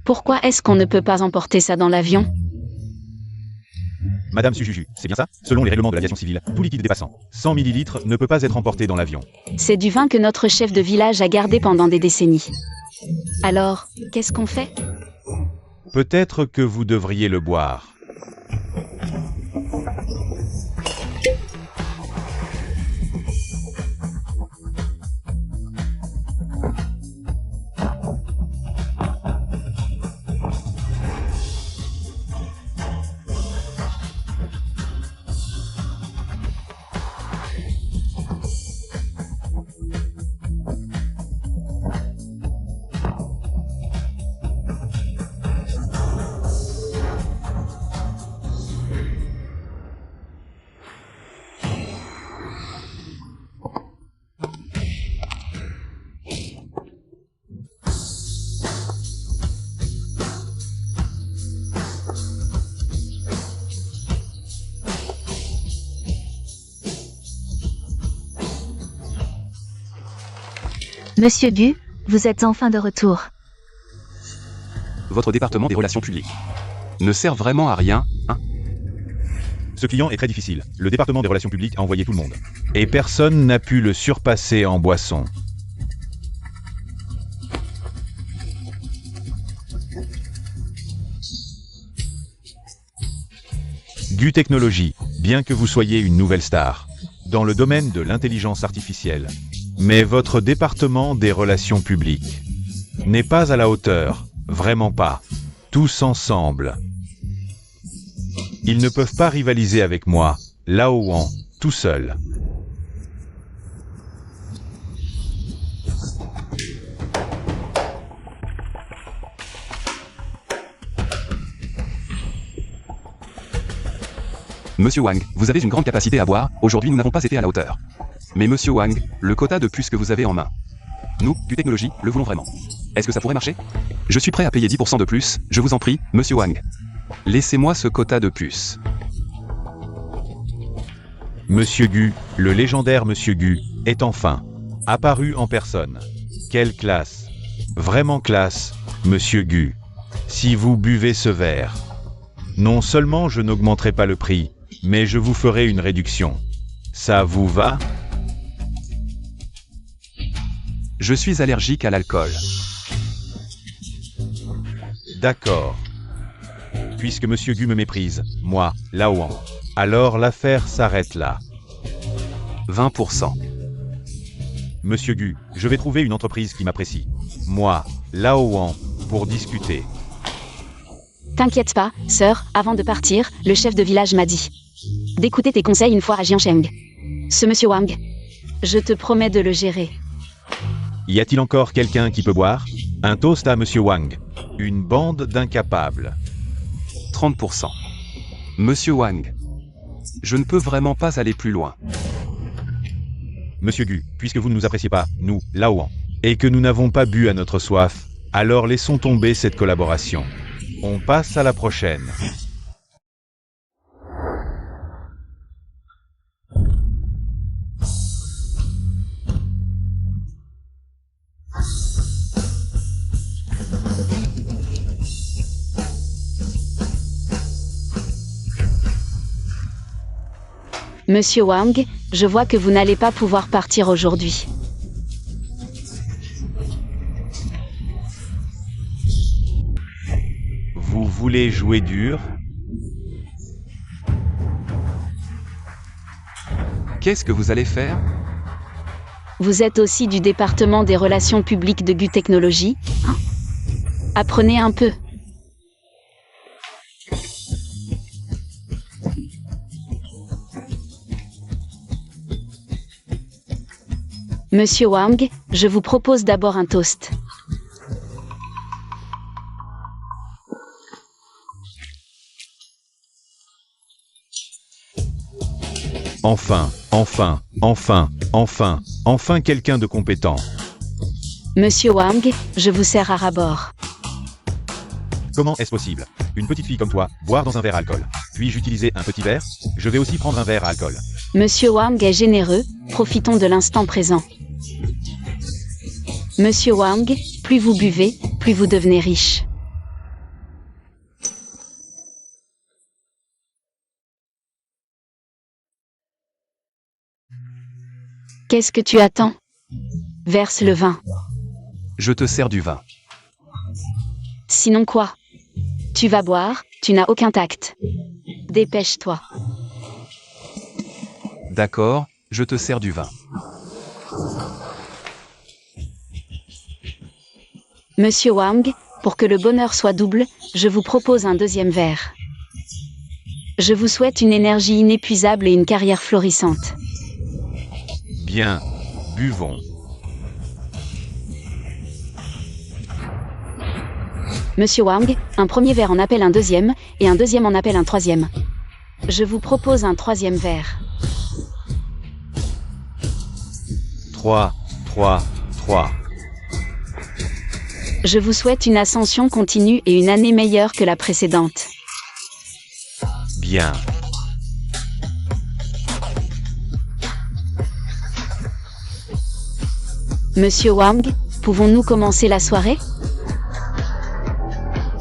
Pourquoi est-ce qu'on ne peut pas emporter ça dans l'avion? Madame Sujuju, c'est bien ça? Selon les règlements de l'aviation civile, tout liquide dépassant 100 ml ne peut pas être emporté dans l'avion. C'est du vin que notre chef de village a gardé pendant des décennies. Alors, qu'est-ce qu'on fait? Peut-être que vous devriez le boire. Monsieur Gu, vous êtes enfin de retour. Votre département des relations publiques ne sert vraiment à rien, hein? Ce client est très difficile. Le département des relations publiques a envoyé tout le monde. Et personne n'a pu le surpasser en boisson. Gu Technologies, bien que vous soyez une nouvelle star dans le domaine de l'intelligence artificielle, mais votre département des relations publiques n'est pas à la hauteur, vraiment pas. Tous ensemble. Ils ne peuvent pas rivaliser avec moi, Lao Wang, tout seul. Monsieur Wang, vous avez une grande capacité à boire, aujourd'hui nous n'avons pas été à la hauteur. Mais Monsieur Wang, le quota de puces que vous avez en main, nous, Gu Technologies, le voulons vraiment. Est-ce que ça pourrait marcher? Je suis prêt à payer 10% de plus, je vous en prie, Monsieur Wang. Laissez-moi ce quota de puces. Monsieur Gu, le légendaire Monsieur Gu, est enfin apparu en personne. Quelle classe! Vraiment classe, Monsieur Gu. Si vous buvez ce verre, non seulement je n'augmenterai pas le prix, mais je vous ferai une réduction. Ça vous va? Je suis allergique à l'alcool. D'accord. Puisque Monsieur Gu me méprise, moi, Lao Wang, alors l'affaire s'arrête là. 20%. Monsieur Gu, je vais trouver une entreprise qui m'apprécie. Moi, Lao Wang, pour discuter. T'inquiète pas, sœur, avant de partir, le chef de village m'a dit d'écouter tes conseils une fois à Jiancheng. Ce monsieur Wang, je te promets de le gérer. Y a-t-il encore quelqu'un qui peut boire? Un toast à Monsieur Wang. Une bande d'incapables. 30%. Monsieur Wang, je ne peux vraiment pas aller plus loin. Monsieur Gu, puisque vous ne nous appréciez pas, nous, Lao Wang, et que nous n'avons pas bu à notre soif, alors laissons tomber cette collaboration. On passe à la prochaine. Monsieur Wang, je vois que vous n'allez pas pouvoir partir aujourd'hui. Vous voulez jouer dur? Qu'est-ce que vous allez faire? Vous êtes aussi du département des relations publiques de Gu Technologies, hein? Apprenez un peu. Monsieur Wang, je vous propose d'abord un toast. Enfin quelqu'un de compétent. Monsieur Wang, je vous sers à rabord. Comment est-ce possible? Une petite fille comme toi, boire dans un verre à alcool. Puis-je utiliser un petit verre? Je vais aussi prendre un verre à alcool. Monsieur Wang est généreux, profitons de l'instant présent. Monsieur Wang, plus vous buvez, plus vous devenez riche. Qu'est-ce que tu attends? Verse le vin. Je te sers du vin. Sinon quoi? Tu vas boire, tu n'as aucun tact. Dépêche-toi. D'accord, je te sers du vin. Monsieur Wang, pour que le bonheur soit double, je vous propose un deuxième verre. Je vous souhaite une énergie inépuisable et une carrière florissante. Bien, buvons. Monsieur Wang, un premier verre en appelle un deuxième, et un deuxième en appelle un troisième. Je vous propose un troisième verre. 3, 3, 3. Je vous souhaite une ascension continue et une année meilleure que la précédente. Bien. Monsieur Wang, pouvons-nous commencer la soirée?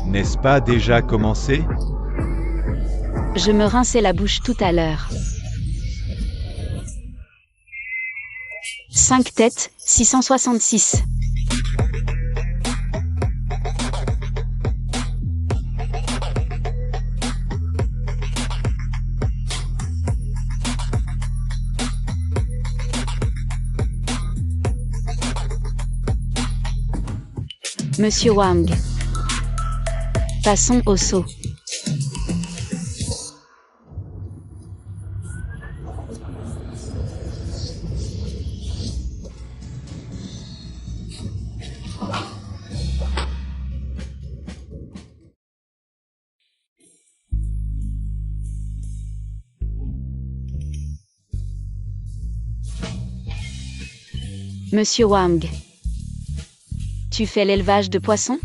N'est-ce pas déjà commencé? Je me rinçais la bouche tout à l'heure. 5 têtes, 666. Monsieur Wang. Passons au saut. Monsieur Wang. Tu fais l'élevage de poissons?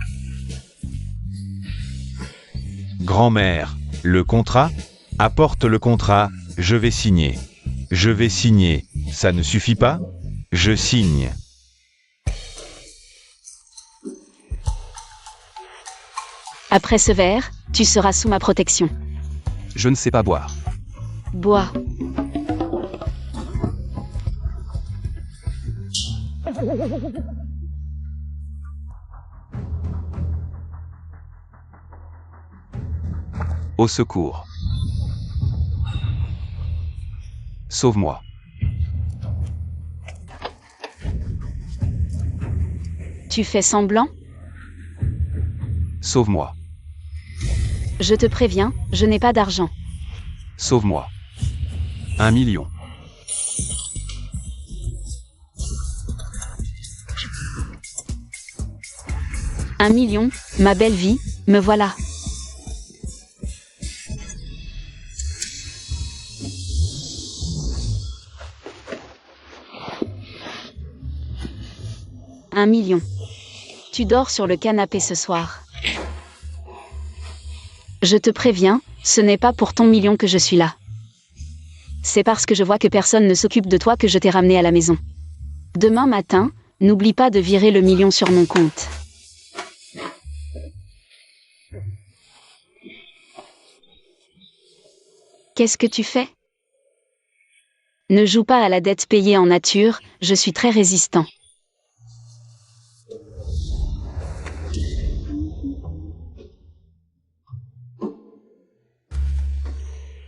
Grand-mère, le contrat? Apporte le contrat, je vais signer. Je vais signer, ça ne suffit pas? Je signe. Après ce verre, tu seras sous ma protection. Je ne sais pas boire. Bois. Au secours. Sauve-moi. Tu fais semblant? Sauve-moi. Je te préviens, je n'ai pas d'argent. Sauve-moi. 1 million. Un million, ma belle vie, me voilà. Un million. Tu dors sur le canapé ce soir. Je te préviens, ce n'est pas pour ton million que je suis là. C'est parce que je vois que personne ne s'occupe de toi que je t'ai ramené à la maison. Demain matin, n'oublie pas de virer le million sur mon compte. Qu'est-ce que tu fais? Ne joue pas à la dette payée en nature, je suis très résistant.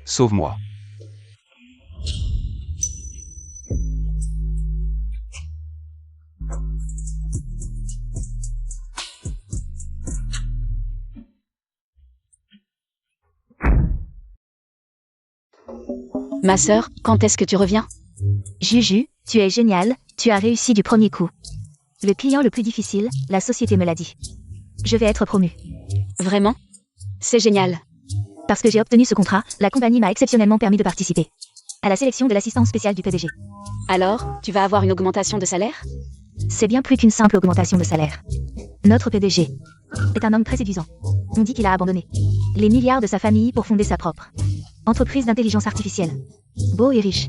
Sauve-moi. Ma sœur, quand est-ce que tu reviens? Juju, tu es génial, tu as réussi du premier coup. Le client le plus difficile, la société me l'a dit. Je vais être promu. Vraiment? C'est génial. Parce que j'ai obtenu ce contrat, la compagnie m'a exceptionnellement permis de participer à la sélection de l'assistance spéciale du PDG. Alors, tu vas avoir une augmentation de salaire? C'est bien plus qu'une simple augmentation de salaire. Notre PDG est un homme très séduisant. On dit qu'il a abandonné les milliards de sa famille pour fonder sa propre entreprise d'intelligence artificielle. Beau et riche.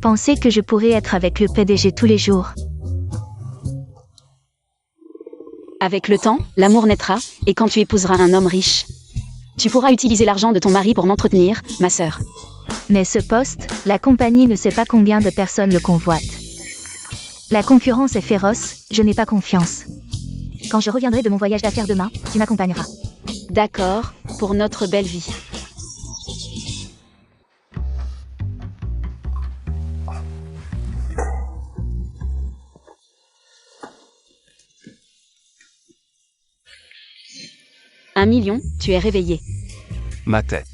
Pensez que je pourrais être avec le PDG tous les jours. Avec le temps, l'amour naîtra, et quand tu épouseras un homme riche, tu pourras utiliser l'argent de ton mari pour m'entretenir, ma sœur. Mais ce poste, la compagnie ne sait pas combien de personnes le convoitent. La concurrence est féroce, je n'ai pas confiance. Quand je reviendrai de mon voyage d'affaires demain, tu m'accompagneras. D'accord, pour notre belle vie. Un million, tu es réveillé. Ma tête.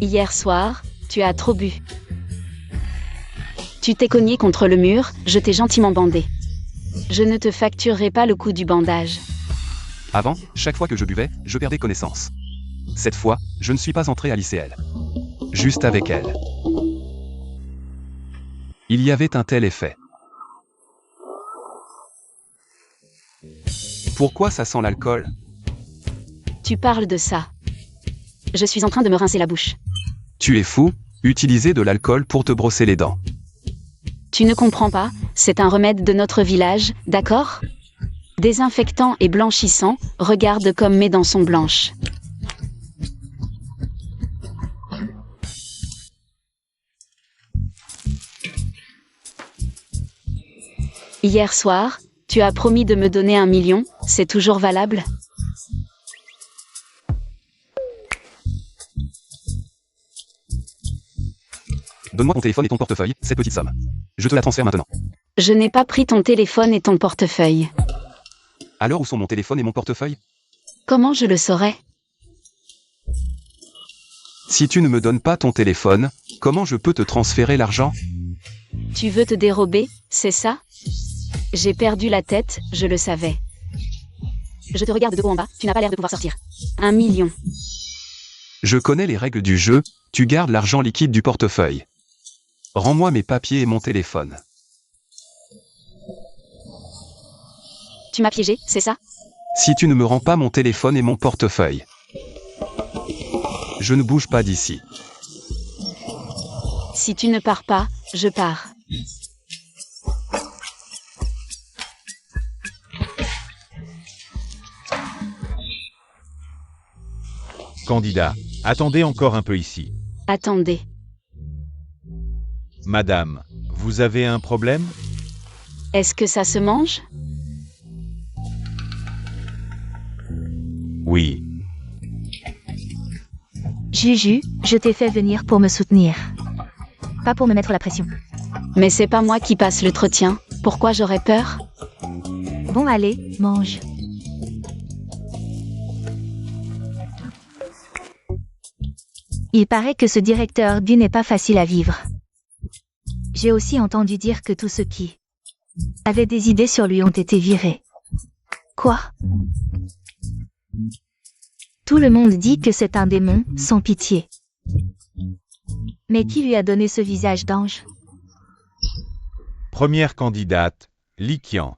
Hier soir, tu as trop bu. Tu t'es cogné contre le mur, je t'ai gentiment bandé. Je ne te facturerai pas le coût du bandage. Avant, chaque fois que je buvais, je perdais connaissance. Cette fois, je ne suis pas entré à l'ICL. Juste avec elle. Il y avait un tel effet. Pourquoi ça sent l'alcool? Tu parles de ça. Je suis en train de me rincer la bouche. Tu es fou, utiliser de l'alcool pour te brosser les dents. Tu ne comprends pas, c'est un remède de notre village, d'accord? Désinfectant et blanchissant, regarde comme mes dents sont blanches. Hier soir, tu as promis de me donner 1 million, c'est toujours valable? Donne-moi ton téléphone et ton portefeuille, cette petite somme. Je te la transfère maintenant. Je n'ai pas pris ton téléphone et ton portefeuille. Alors où sont mon téléphone et mon portefeuille? Comment je le saurais? Si tu ne me donnes pas ton téléphone, comment je peux te transférer l'argent? Tu veux te dérober, c'est ça? J'ai perdu la tête, je le savais. Je te regarde de haut en bas, tu n'as pas l'air de pouvoir sortir. 1 million. Je connais les règles du jeu, tu gardes l'argent liquide du portefeuille. Rends-moi mes papiers et mon téléphone. Tu m'as piégé, c'est ça? Si tu ne me rends pas mon téléphone et mon portefeuille, je ne bouge pas d'ici. Si tu ne pars pas, je pars. Candidat, attendez encore un peu ici. Attendez. Madame, vous avez un problème? Est-ce que ça se mange? Oui. Juju, je t'ai fait venir pour me soutenir. Pas pour me mettre la pression. Mais c'est pas moi qui passe l'entretien, pourquoi j'aurais peur? Bon allez, mange. Il paraît que ce directeur du n'est pas facile à vivre. J'ai aussi entendu dire que tous ceux qui avaient des idées sur lui ont été virés. Quoi? Tout le monde dit que c'est un démon, sans pitié. Mais qui lui a donné ce visage d'ange? Première candidate, Likian.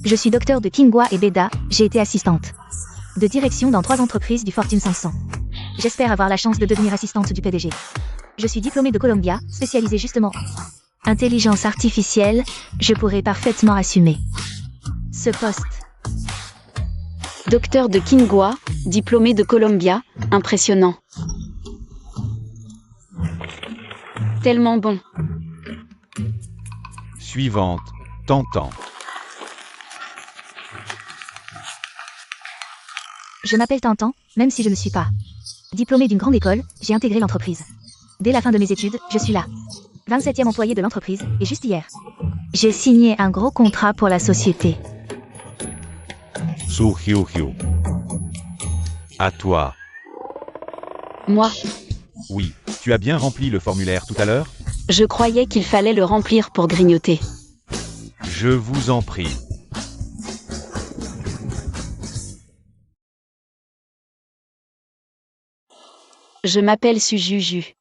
Je suis docteur de Kingwa et Beda, j'ai été assistante de direction dans 3 entreprises du Fortune 500. J'espère avoir la chance de devenir assistante du PDG. Je suis diplômée de Columbia, spécialisée justement en intelligence artificielle, je pourrais parfaitement assumer ce poste. Docteur de Kingwa, diplômé de Columbia, impressionnant. Tellement bon. Suivante, Tantan. Je m'appelle Tantan, même si je ne suis pas diplômée d'une grande école, j'ai intégré l'entreprise. Dès la fin de mes études, je suis là. 27e employé de l'entreprise, et juste hier, j'ai signé un gros contrat pour la société. Suhyuhyu. À toi. Moi, Oui, tu as bien rempli le formulaire tout à l'heure? je croyais qu'il fallait le remplir pour grignoter. Je vous en prie. Je m'appelle Sujuju.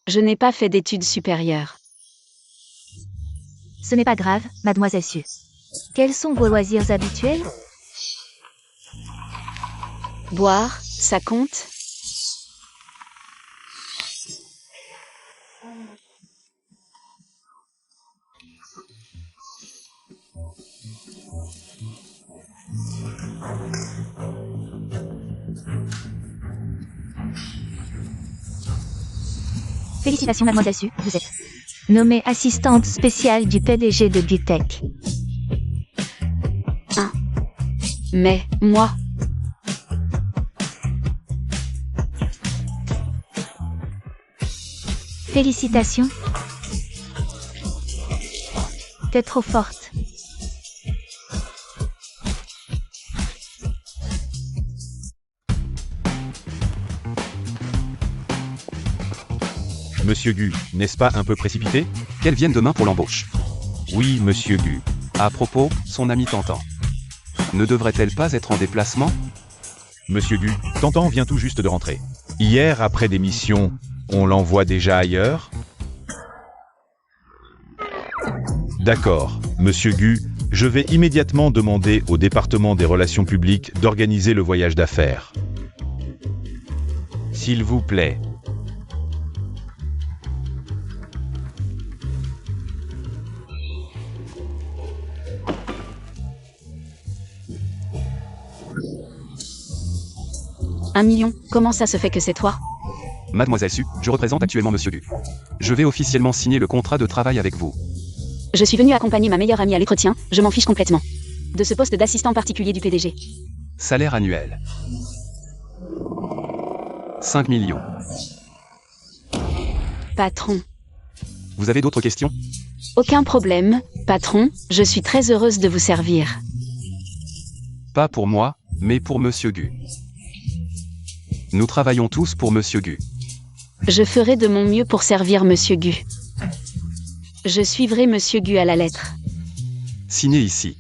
Je n'ai pas fait d'études supérieures. Ce n'est pas grave, mademoiselle Su. Quels sont vos loisirs habituels? Boire, ça compte? Félicitations mademoiselle Su, vous êtes nommée assistante spéciale du PDG de Gutech. Mais, moi, Félicitations. T'es trop forte. Monsieur Gu, n'est-ce pas un peu précipité? Qu'elle vienne demain pour l'embauche. Oui, monsieur Gu. À propos, son ami Tantan. Ne devrait-elle pas être en déplacement? Monsieur Gu, Tantan vient tout juste de rentrer. Hier, après des missions, on l'envoie déjà ailleurs? D'accord, monsieur Gu, je vais immédiatement demander au département des relations publiques d'organiser le voyage d'affaires. S'il vous plaît. $1 million, comment ça se fait que c'est toi? Mademoiselle Su, je représente actuellement Monsieur Gu. Je vais officiellement signer le contrat de travail avec vous. Je suis venu accompagner ma meilleure amie à l'entretien, je m'en fiche complètement. De ce poste d'assistant particulier du PDG. Salaire annuel. 5 millions. Patron. Vous avez d'autres questions? Aucun problème, patron, je suis très heureuse de vous servir. Pas pour moi, mais pour Monsieur Gu. Nous travaillons tous pour Monsieur Gu. Je ferai de mon mieux pour servir Monsieur Gu. Je suivrai Monsieur Gu à la lettre. Signez ici.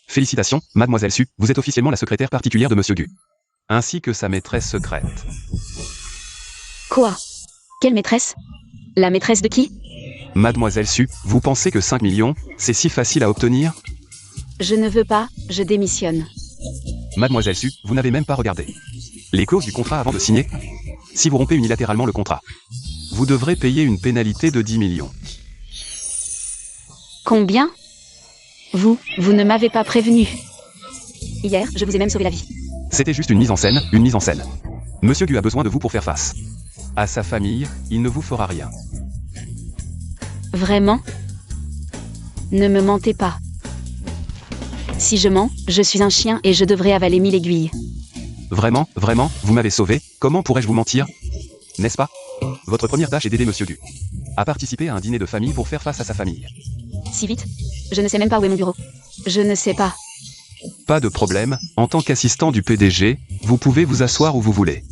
Félicitations, Mademoiselle Su, vous êtes officiellement la secrétaire particulière de Monsieur Gu. Ainsi que sa maîtresse secrète. Quoi? Quelle maîtresse? La maîtresse de qui? Mademoiselle Su, vous pensez que 5 millions, c'est si facile à obtenir? Je ne veux pas, je démissionne. Mademoiselle Su, vous n'avez même pas regardé les clauses du contrat avant de signer. Si vous rompez unilatéralement le contrat, vous devrez payer une pénalité de 10 millions. Combien? Vous ne m'avez pas prévenu. Hier, je vous ai même sauvé la vie. C'était juste une mise en scène, une mise en scène. Monsieur Gu a besoin de vous pour faire face à sa famille, il ne vous fera rien. Vraiment? Ne me mentez pas. Si je mens, je suis un chien et je devrais avaler 1000 aiguilles. Vraiment, vraiment, vous m'avez sauvé, comment pourrais-je vous mentir? N'est-ce pas? Votre première tâche est d'aider Monsieur Gu à participer à un dîner de famille pour faire face à sa famille. Si vite? Je ne sais même pas où est mon bureau. Je ne sais pas. Pas de problème, en tant qu'assistant du PDG, vous pouvez vous asseoir où vous voulez.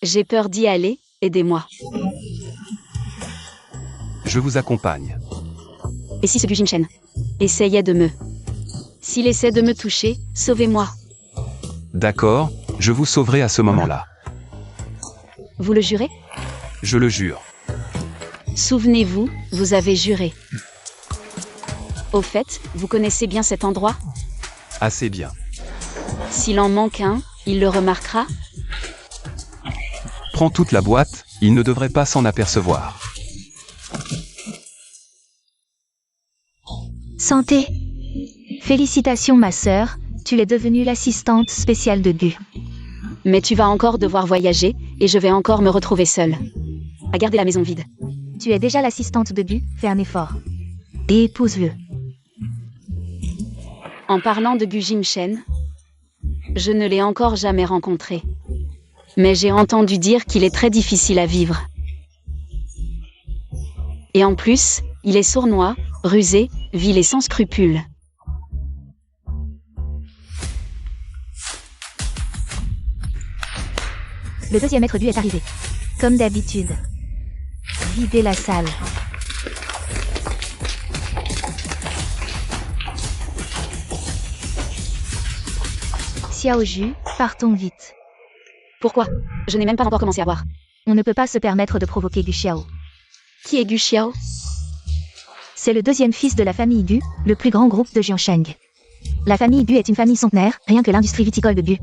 J'ai peur d'y aller, aidez-moi. Je vous accompagne. Et si ce Gu Jimchen essayait de me... S'il essaie de me toucher, sauvez-moi. D'accord, je vous sauverai à ce moment-là. Vous le jurez? Je le jure. Souvenez-vous, vous avez juré. Au fait, vous connaissez bien cet endroit? Assez bien. S'il en manque un, il le remarquera? Prends toute la boîte, il ne devrait pas s'en apercevoir. Santé. Félicitations ma sœur, tu es devenue l'assistante spéciale de Gu. Mais tu vas encore devoir voyager, et je vais encore me retrouver seule. À garder la maison vide. Tu es déjà l'assistante de Gu, fais un effort. Et épouse-le. En parlant de Gu Jimchen, je ne l'ai encore jamais rencontré. Mais j'ai entendu dire qu'il est très difficile à vivre. Et en plus, il est sournois, rusé, vil et sans scrupules. Le deuxième maître du est arrivé. Comme d'habitude. Videz la salle. Xiaoju, partons vite. Pourquoi? Je n'ai même pas encore commencé à boire. On ne peut pas se permettre de provoquer Gu Xiao. Qui est Gu Xiao? C'est le deuxième fils de la famille Gu, le plus grand groupe de Jiansheng. La famille Gu est une famille centenaire, rien que l'industrie viticole de Gu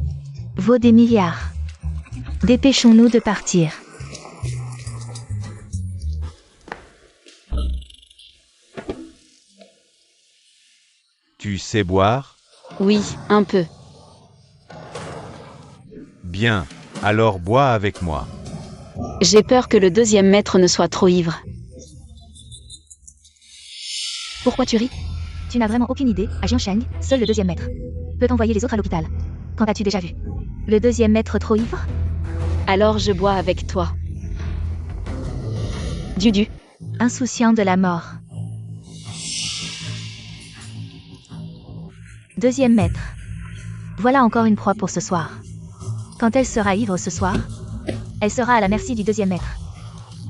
vaut des milliards. Dépêchons-nous de partir. Tu sais boire? Oui, un peu. Bien, alors bois avec moi. J'ai peur que le deuxième maître ne soit trop ivre. Pourquoi tu ris? Tu n'as vraiment aucune idée, à Jiansheng, seul le deuxième maître peut envoyer les autres à l'hôpital. Quand as-tu déjà vu le deuxième maître trop ivre? Alors je bois avec toi. Dudu. Insouciant de la mort. Deuxième maître. Voilà encore une proie pour ce soir. Quand elle sera ivre ce soir, elle sera à la merci du deuxième maître.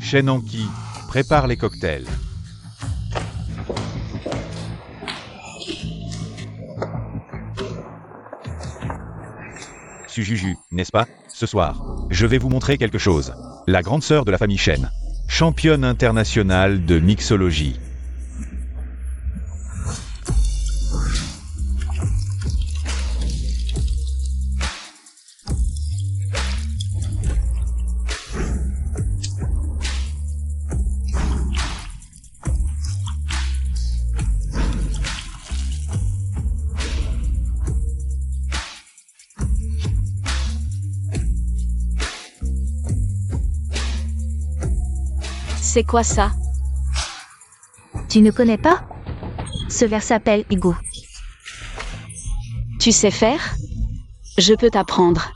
Shen Anki, prépare les cocktails. Sujuju, n'est-ce pas? Ce soir, je vais vous montrer quelque chose. La grande sœur de la famille Shen, championne internationale de mixologie. C'est quoi ça? Tu ne connais pas? Ce vers s'appelle Igu. Tu sais faire? Je peux t'apprendre.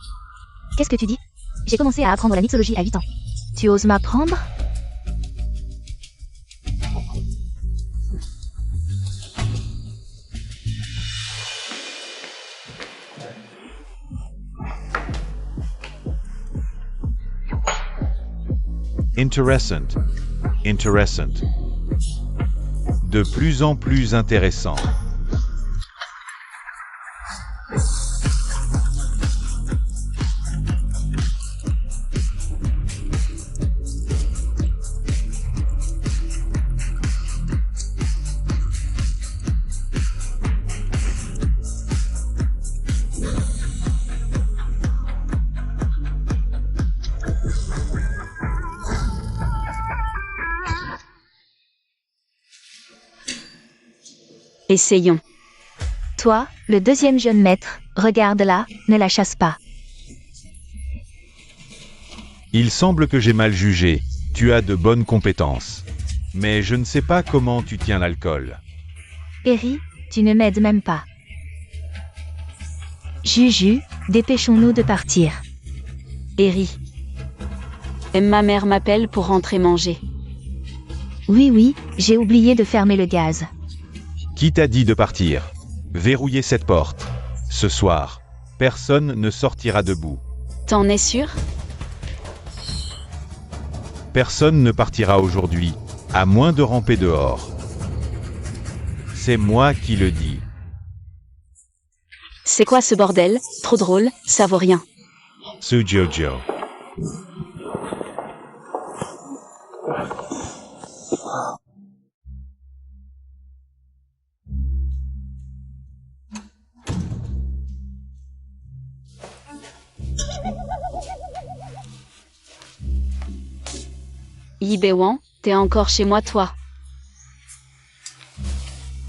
Qu'est-ce que tu dis? J'ai commencé à apprendre la mixologie à 8 ans. Tu oses m'apprendre? Interessant. Interessant. De plus en plus intéressant. Essayons. Toi, le deuxième jeune maître, regarde-la, ne la chasse pas. Il semble que j'ai mal jugé. Tu as de bonnes compétences. Mais je ne sais pas comment tu tiens l'alcool. Eri, tu ne m'aides même pas. Juju, dépêchons-nous de partir. Eri. Ma mère m'appelle pour rentrer manger. Oui, j'ai oublié de fermer le gaz. Qui t'a dit de partir? Verrouillez cette porte. Ce soir, personne ne sortira debout. T'en es sûr? Personne ne partira aujourd'hui, à moins de ramper dehors. C'est moi qui le dis. C'est quoi ce bordel? Trop drôle, ça vaut rien. Ce Jojo. Yibewan, t'es encore chez moi toi?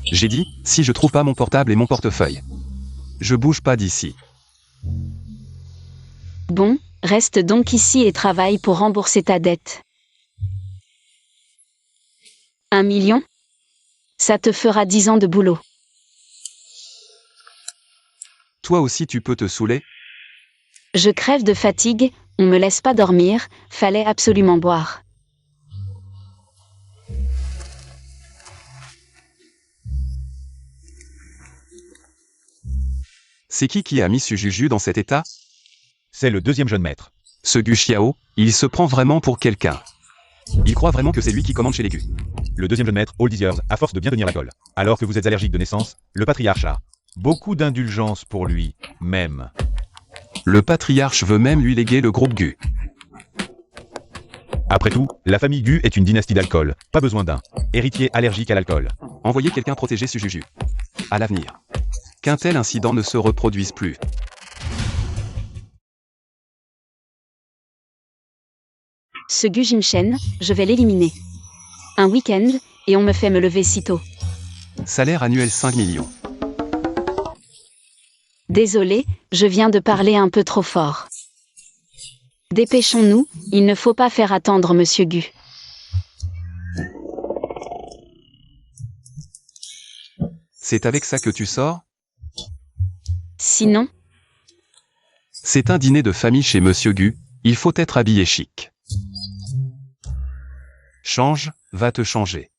J'ai dit, si je trouve pas mon portable et mon portefeuille. Je bouge pas d'ici. Bon, reste donc ici et travaille pour rembourser ta dette. 1 million? Ça te fera 10 ans de boulot. Toi aussi tu peux te saouler? Je crève de fatigue, on me laisse pas dormir, fallait absolument boire. C'est qui a mis ce Juju dans cet état? C'est le deuxième jeune maître. Ce Gu Xiao, il se prend vraiment pour quelqu'un. Il croit vraiment que c'est lui qui commande chez les Gu. Le deuxième jeune maître, all these years, à force de bien tenir l'alcool. Alors que vous êtes allergique de naissance, le patriarche a beaucoup d'indulgence pour lui, même. Le patriarche veut même lui léguer le groupe Gu. Après tout, la famille Gu est une dynastie d'alcool. Pas besoin d'un héritier allergique à l'alcool. Envoyez quelqu'un protéger ce Juju. À l'avenir. Qu'un tel incident ne se reproduise plus. Ce Gu Jinshen, je vais l'éliminer. Un week-end, et on me fait me lever si tôt. Salaire annuel 5 millions. Désolé, je viens de parler un peu trop fort. Dépêchons-nous, il ne faut pas faire attendre Monsieur Gu. C'est avec ça que tu sors? Sinon, C'est un dîner de famille chez Monsieur Gu, il faut être habillé chic. Change, va te changer.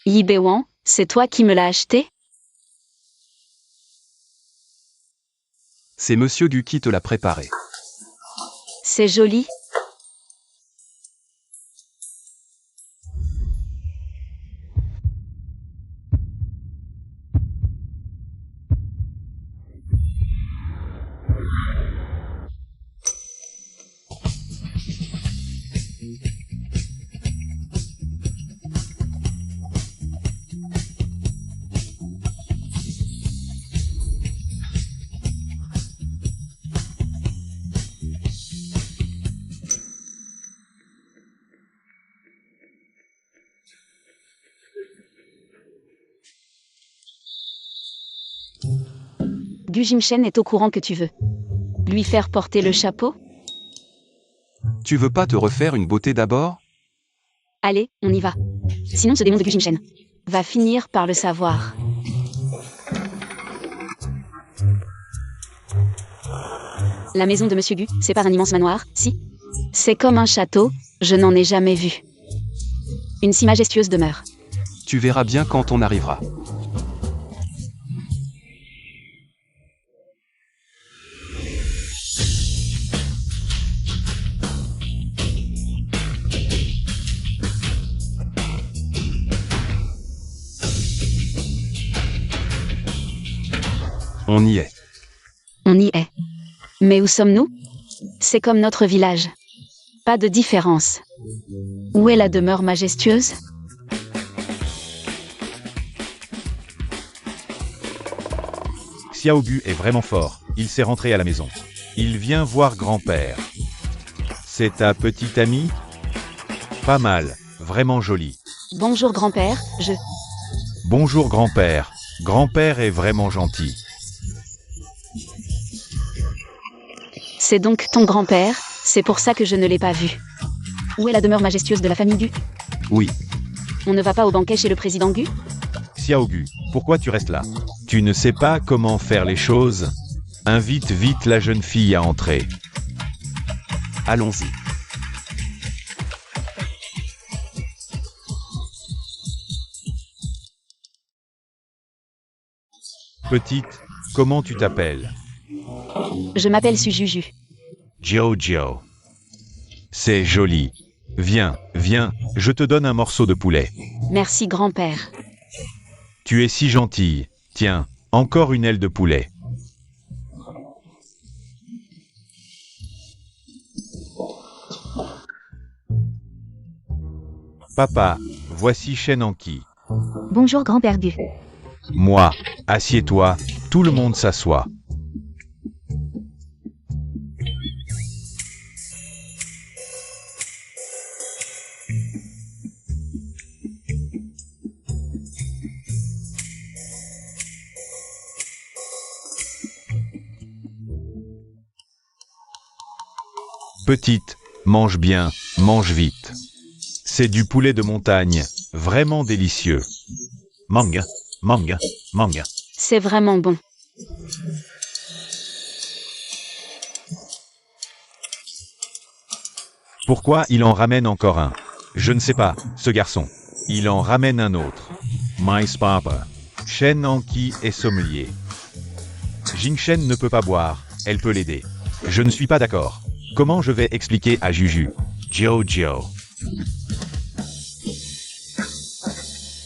Yi Bewang, c'est toi qui me l'as acheté? C'est Monsieur Gu qui te l'a préparé. C'est joli. Gu Jimchen est au courant que tu veux lui faire porter le chapeau? Tu veux pas te refaire une beauté d'abord? Allez, on y va. Sinon ce démon de Gu Jimchen va finir par le savoir. La maison de Monsieur Gu, c'est pas un immense manoir, si? C'est comme un château, je n'en ai jamais vu. Une si majestueuse demeure. Tu verras bien quand on arrivera. On y est. On y est. Mais où sommes-nous? C'est comme notre village. Pas de différence. Où est la demeure majestueuse? Xiao Gu est vraiment fort, il s'est rentré à la maison. Il vient voir grand-père. C'est ta petite amie? Pas mal, vraiment jolie. Bonjour grand-père, Bonjour grand-père. Grand-père est vraiment gentil. C'est donc ton grand-père, c'est pour ça que je ne l'ai pas vu. Où est la demeure majestueuse de la famille Gu? Oui. On ne va pas au banquet chez le président Gu? Xiao Gu, pourquoi tu restes là? Tu ne sais pas comment faire les choses? Invite vite la jeune fille à entrer. Allons-y. Petite, comment tu t'appelles? Je m'appelle Sujuju. Jiao Jiao. C'est joli. Viens, viens, je te donne un morceau de poulet. Merci grand-père. Tu es si gentille. Tiens, encore une aile de poulet. Papa, voici Shen Anki. Bonjour grand-père Gu. Moi, assieds-toi, tout le monde s'assoit. Petite, mange bien, mange vite. C'est du poulet de montagne, vraiment délicieux. Manga, manga, manga. C'est vraiment bon. Pourquoi il en ramène encore un? Je ne sais pas, ce garçon. Il en ramène un autre. Mais papa. Shen Anki est sommelier. Jingchen ne peut pas boire, elle peut l'aider. Je ne suis pas d'accord. Comment je vais expliquer à Juju? Jiao Jiao.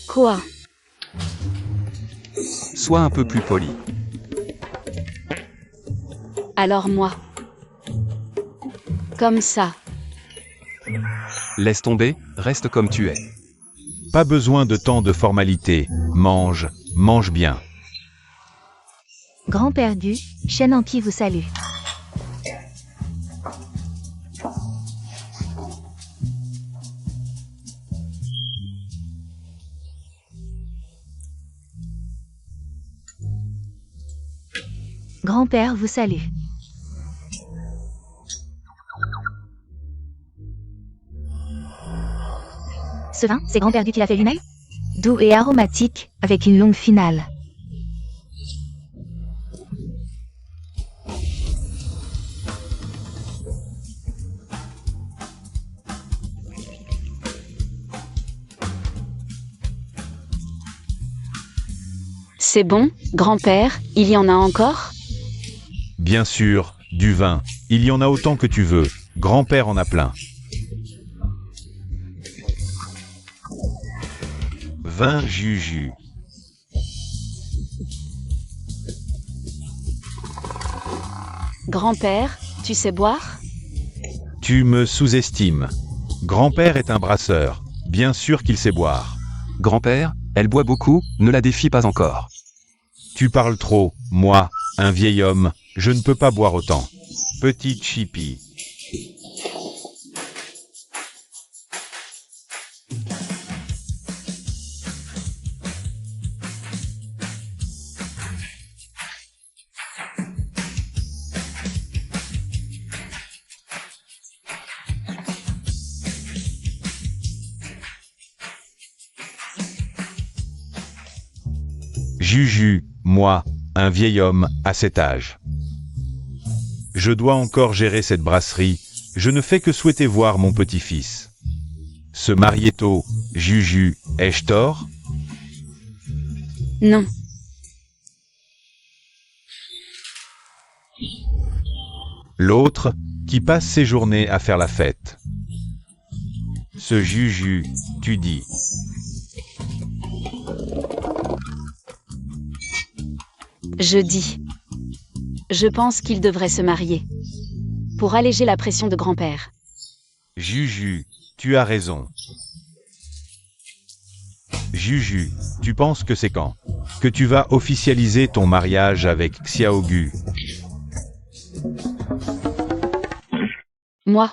Quoi? Sois un peu plus poli. Alors moi? Comme ça. Laisse tomber, reste comme tu es. Pas besoin de tant de formalités. Mange, mange bien. Grand-père Gu, Shen Anki vous salue. Grand-père vous salue. Ce vin, c'est Grand-père Gu qui l'a fait lui-même? Doux et aromatique, avec une longue finale. C'est bon, grand-père, il y en a encore? Bien sûr, du vin. Il y en a autant que tu veux. Grand-père en a plein. Vin Juju. Grand-père, tu sais boire? Tu me sous-estimes. Grand-père est un brasseur. Bien sûr qu'il sait boire. Grand-père, elle boit beaucoup, ne la défie pas encore. Tu parles trop. Moi, un vieil homme, je ne peux pas boire autant. Petite chipie. Juju, moi, un vieil homme, à cet âge. Je dois encore gérer cette brasserie, je ne fais que souhaiter voir mon petit-fils. Se marier tôt, Juju, ai-je tort? Non. L'autre, qui passe ses journées à faire la fête. Ce Juju, tu dis. Je dis. Je pense qu'il devrait se marier. Pour alléger la pression de grand-père. Juju, tu as raison. Juju, tu penses que c'est quand? Que tu vas officialiser ton mariage avec Xiaogu? Moi,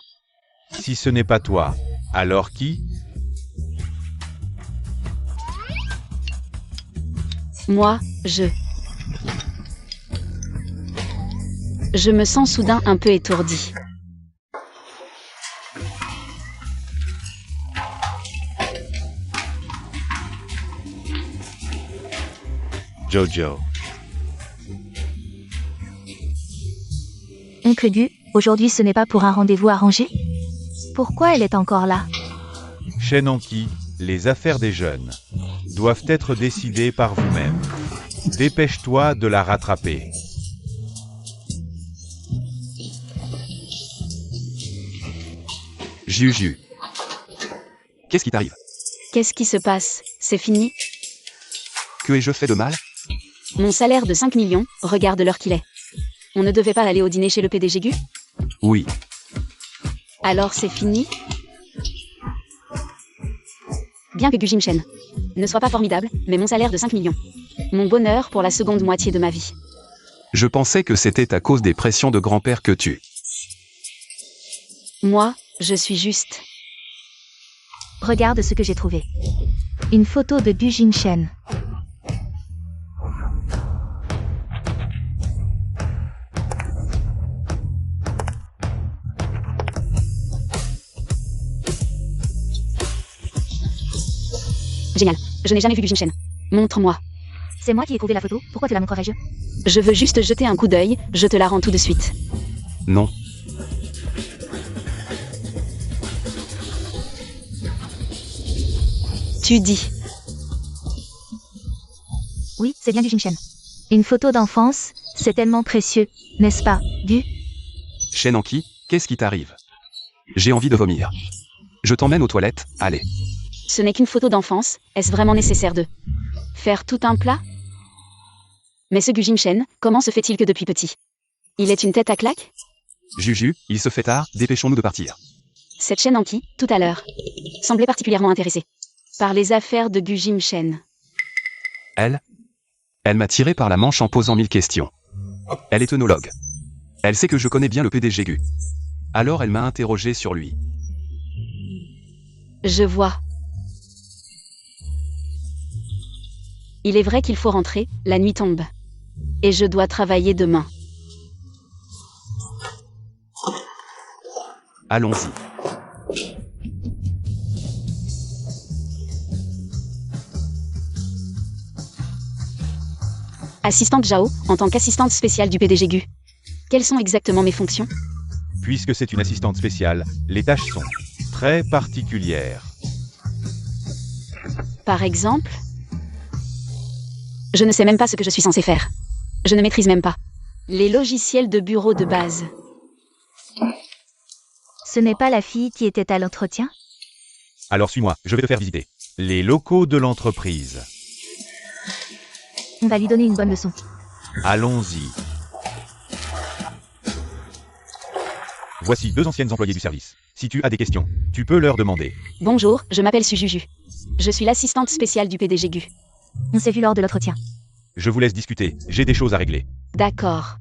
Si ce n'est pas toi, alors qui? moi, Je me sens soudain un peu étourdi. Jojo. Oncle Gu, aujourd'hui ce n'est pas pour un rendez-vous arrangé? Pourquoi elle est encore là? Shen Anki, les affaires des jeunes doivent être décidées par vous-même. Dépêche-toi de la rattraper. Juju. Qu'est-ce qui t'arrive? Qu'est-ce qui se passe? C'est fini? Que ai-je fait de mal? Mon salaire de 5 millions, regarde l'heure qu'il est. On ne devait pas aller au dîner chez le PDG Gu? Oui. Alors c'est fini? Bien que Gu Jimchen ne soit pas formidable, mais mon salaire de 5 millions. Mon bonheur pour la seconde moitié de ma vie. Je pensais que c'était à cause des pressions de grand-père que tu... Moi, je suis juste. Regarde ce que j'ai trouvé. Une photo de Gu Jimchen. Génial. Je n'ai jamais vu Gu Jimchen. Montre-moi. C'est moi qui ai trouvé la photo, pourquoi te la montrerais-je? Je veux juste jeter un coup d'œil, je te la rends tout de suite. Non. Tu dis. Oui, c'est bien Gu Jimchen. Une photo d'enfance, c'est tellement précieux, n'est-ce pas, Gu? Shen Anki, qu'est-ce qui t'arrive? J'ai envie de vomir. Je t'emmène aux toilettes, allez. Ce n'est qu'une photo d'enfance, est-ce vraiment nécessaire de faire tout un plat? Mais ce Gu Jimchen, comment se fait-il que depuis petit il est une tête à claque? Juju, il se fait tard, dépêchons-nous de partir. Cette chaîne en qui, tout à l'heure, semblait particulièrement intéressée par les affaires de Gu Jim Shen. Elle m'a tiré par la manche en posant 1000 questions. Elle est œnologue. Elle sait que je connais bien le PDG Gu. Alors elle m'a interrogé sur lui. Je vois. Il est vrai qu'il faut rentrer, la nuit tombe. Et je dois travailler demain. Allons-y. Assistante Zhao, en tant qu'assistante spéciale du PDG Gu. Quelles sont exactement mes fonctions? Puisque c'est une assistante spéciale, les tâches sont très particulières. Par exemple? Je ne sais même pas ce que je suis censée faire. Je ne maîtrise même pas les logiciels de bureau de base. Ce n'est pas la fille qui était à l'entretien? Alors suis-moi, je vais te faire visiter les locaux de l'entreprise. On va lui donner une bonne leçon. Allons-y. Voici 2 anciennes employées du service. Si tu as des questions, tu peux leur demander. Bonjour, je m'appelle Su Juju. Je suis l'assistante spéciale du PDG Gu. On s'est vu lors de l'entretien. Je vous laisse discuter, j'ai des choses à régler. D'accord.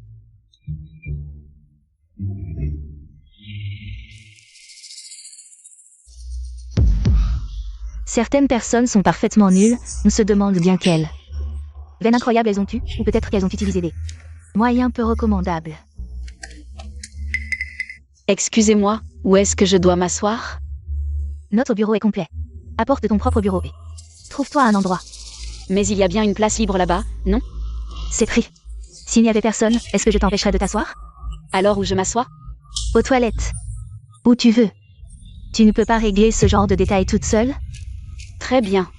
Certaines personnes sont parfaitement nulles, on se demande bien quelles. Veines incroyables elles ont eu, ou peut-être qu'elles ont utilisé des moyens peu recommandables. Excusez-moi, où est-ce que je dois m'asseoir? Notre bureau est complet. Apporte ton propre bureau. Trouve-toi un endroit. Mais il y a bien une place libre là-bas, non? C'est pris. S'il n'y avait personne, est-ce que je t'empêcherais de t'asseoir? Alors où je m'assois? Aux toilettes. Où tu veux. Tu ne peux pas régler ce genre de détails toute seule? Très bien.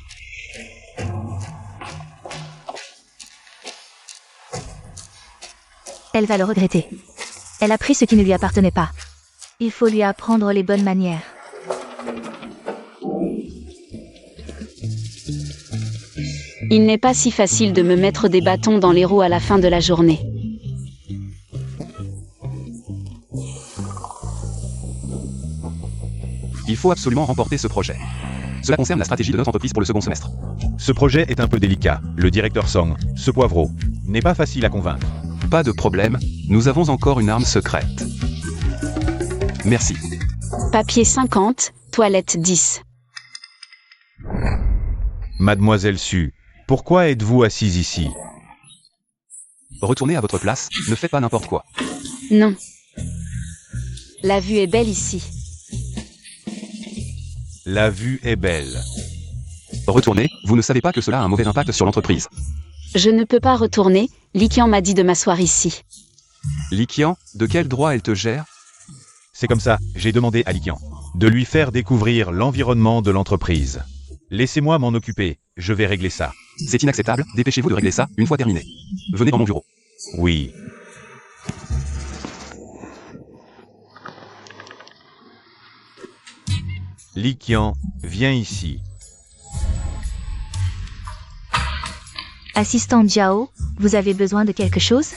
Elle va le regretter. Elle a pris ce qui ne lui appartenait pas. Il faut lui apprendre les bonnes manières. Il n'est pas si facile de me mettre des bâtons dans les roues à la fin de la journée. Il faut absolument remporter ce projet. Cela concerne la stratégie de notre entreprise pour le second semestre. Ce projet est un peu délicat. Le directeur Song, ce poivreau, n'est pas facile à convaincre. Pas de problème, nous avons encore une arme secrète. Merci. Papier 50, toilette 10. Mademoiselle Su, pourquoi êtes-vous assise ici? Retournez à votre place, ne faites pas n'importe quoi. Non. La vue est belle ici. La vue est belle. Retournez, vous ne savez pas que cela a un mauvais impact sur l'entreprise. Je ne peux pas retourner, Likian m'a dit de m'asseoir ici. Likian, de quel droit elle te gère? C'est comme ça, j'ai demandé à Likian de lui faire découvrir l'environnement de l'entreprise. Laissez-moi m'en occuper, je vais régler ça. C'est inacceptable, dépêchez-vous de régler ça, une fois terminé. Venez dans mon bureau. Oui. Likian, viens ici. Assistante Zhao, vous avez besoin de quelque chose?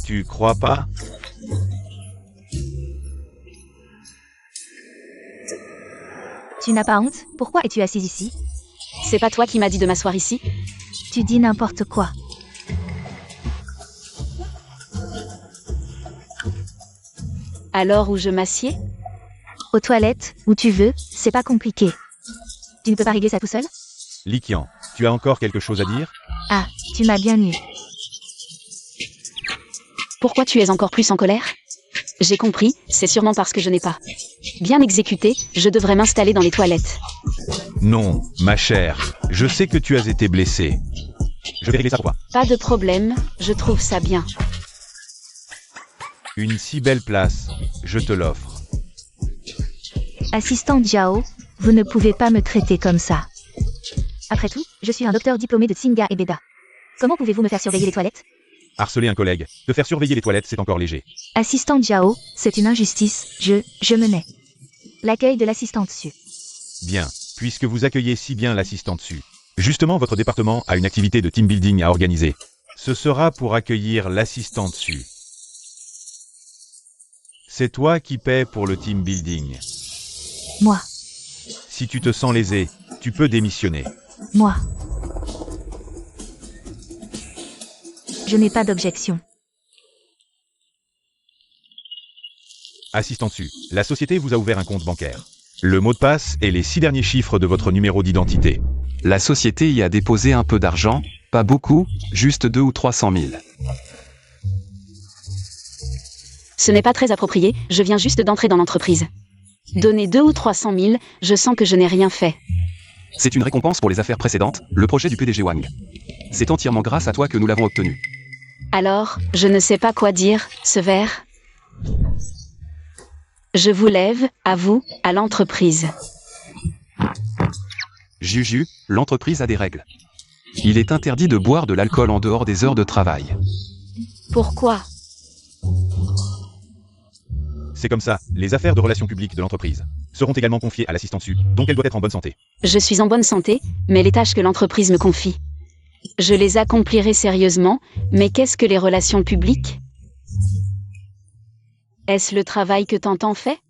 Tu crois pas? Tu n'as pas honte? Pourquoi es-tu assise ici? C'est pas toi qui m'as dit de m'asseoir ici? Tu dis n'importe quoi. Alors où je m'assieds? Aux toilettes, où tu veux, c'est pas compliqué. Tu ne peux pas régler ça tout seul? Likian, tu as encore quelque chose à dire? Ah, tu m'as bien eu. Pourquoi tu es encore plus en colère? J'ai compris, c'est sûrement parce que je n'ai pas bien exécuté, je devrais m'installer dans les toilettes. Non, ma chère, je sais que tu as été blessée. Je vais régler ça pour toi. Pas de problème, je trouve ça bien. Une si belle place, je te l'offre. Assistante Zhao, vous ne pouvez pas me traiter comme ça. Après tout, je suis un docteur diplômé de Tsinga et Beda. Comment pouvez-vous me faire surveiller les toilettes? Harceler un collègue, te faire surveiller les toilettes, c'est encore léger. Assistante Zhao, c'est une injustice, je me nais. L'accueil de l'assistante Su. Bien, puisque vous accueillez si bien l'assistante Su. Justement, votre département a une activité de team building à organiser. Ce sera pour accueillir l'assistante Su. C'est toi qui paies pour le team building. Moi. Si tu te sens lésé, tu peux démissionner. Moi. Je n'ai pas d'objection. Assistant dessus, la société vous a ouvert un compte bancaire. Le mot de passe et les 6 derniers chiffres de votre numéro d'identité. La société y a déposé un peu d'argent, pas beaucoup, juste 200 ou 300 000. Ce n'est pas très approprié, je viens juste d'entrer dans l'entreprise. Donner 200 ou 300 000, je sens que je n'ai rien fait. C'est une récompense pour les affaires précédentes, le projet du PDG Wang. C'est entièrement grâce à toi que nous l'avons obtenu. Alors, je ne sais pas quoi dire, ce verre. Je vous lève, à vous, à l'entreprise. Juju, l'entreprise a des règles. Il est interdit de boire de l'alcool en dehors des heures de travail. Pourquoi? C'est comme ça, les affaires de relations publiques de l'entreprise seront également confiées à l'assistant dessus, donc elle doit être en bonne santé. Je suis en bonne santé, mais les tâches que l'entreprise me confie, je les accomplirai sérieusement, mais qu'est-ce que les relations publiques? Est-ce le travail que Tantan fait?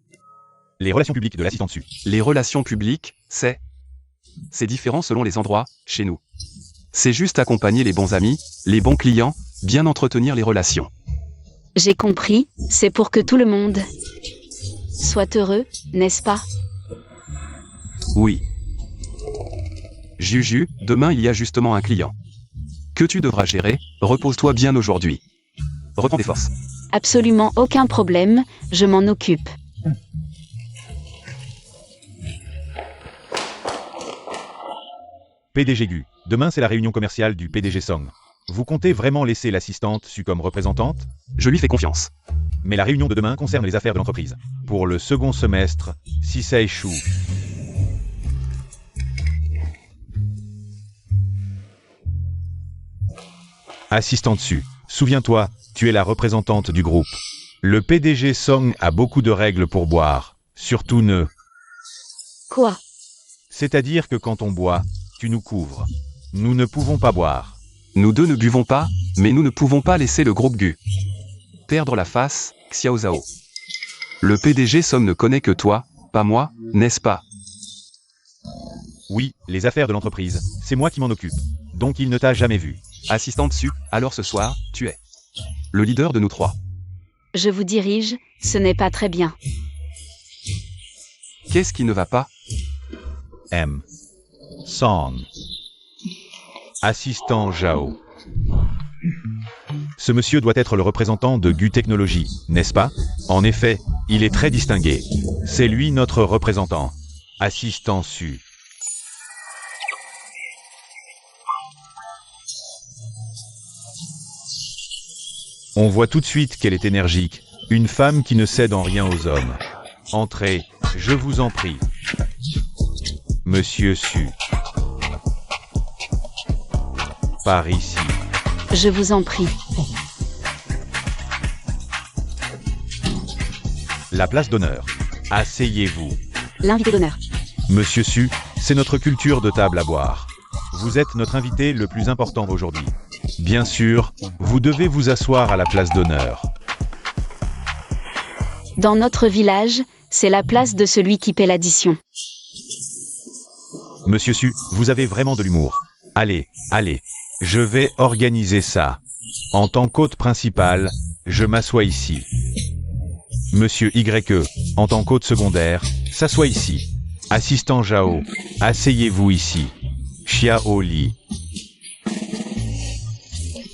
Les relations publiques de l'assistant dessus. Les relations publiques, c'est différent selon les endroits, chez nous. C'est juste accompagner les bons amis, les bons clients, bien entretenir les relations. J'ai compris, c'est pour que tout le monde soit heureux, n'est-ce pas? Oui. Juju, demain il y a justement un client que tu devras gérer, repose-toi bien aujourd'hui. Reprends tes forces. Absolument aucun problème, je m'en occupe. PDG Gu, demain c'est la réunion commerciale du PDG Song. Vous comptez vraiment laisser l'assistante Su comme représentante? Je lui fais confiance. Mais la réunion de demain concerne les affaires de l'entreprise. Pour le second semestre, si ça échoue... Assistante Su, souviens-toi, tu es la représentante du groupe. Le PDG Song a beaucoup de règles pour boire, surtout ne... Quoi? C'est-à-dire que quand on boit, tu nous couvres. Nous ne pouvons pas boire. Nous deux ne buvons pas, mais nous ne pouvons pas laisser le groupe Gu perdre la face, Xiao Zhao. Le PDG Song ne connaît que toi, pas moi, n'est-ce pas? Oui, les affaires de l'entreprise, c'est moi qui m'en occupe. Donc il ne t'a jamais vu. Assistante Su, alors ce soir, tu es le leader de nous trois. Je vous dirige, ce n'est pas très bien. Qu'est-ce qui ne va pas? M. Song. Assistant Zhao. Ce monsieur doit être le représentant de Gu Technologies, n'est-ce pas? En effet, il est très distingué. C'est lui notre représentant. Assistant Su. On voit tout de suite qu'elle est énergique, une femme qui ne cède en rien aux hommes. Entrez, je vous en prie. Monsieur Su. Par ici. Je vous en prie. La place d'honneur. Asseyez-vous. L'invité d'honneur. Monsieur Su, c'est notre culture de table à boire. Vous êtes notre invité le plus important aujourd'hui. Bien sûr, vous devez vous asseoir à la place d'honneur. Dans notre village, c'est la place de celui qui paie l'addition. Monsieur Su, vous avez vraiment de l'humour. Allez, allez. Je vais organiser ça. En tant qu'hôte principal, je m'assois ici. Monsieur YE, en tant qu'hôte secondaire, s'assoit ici. Assistant Zhao, asseyez-vous ici. Xiao Li.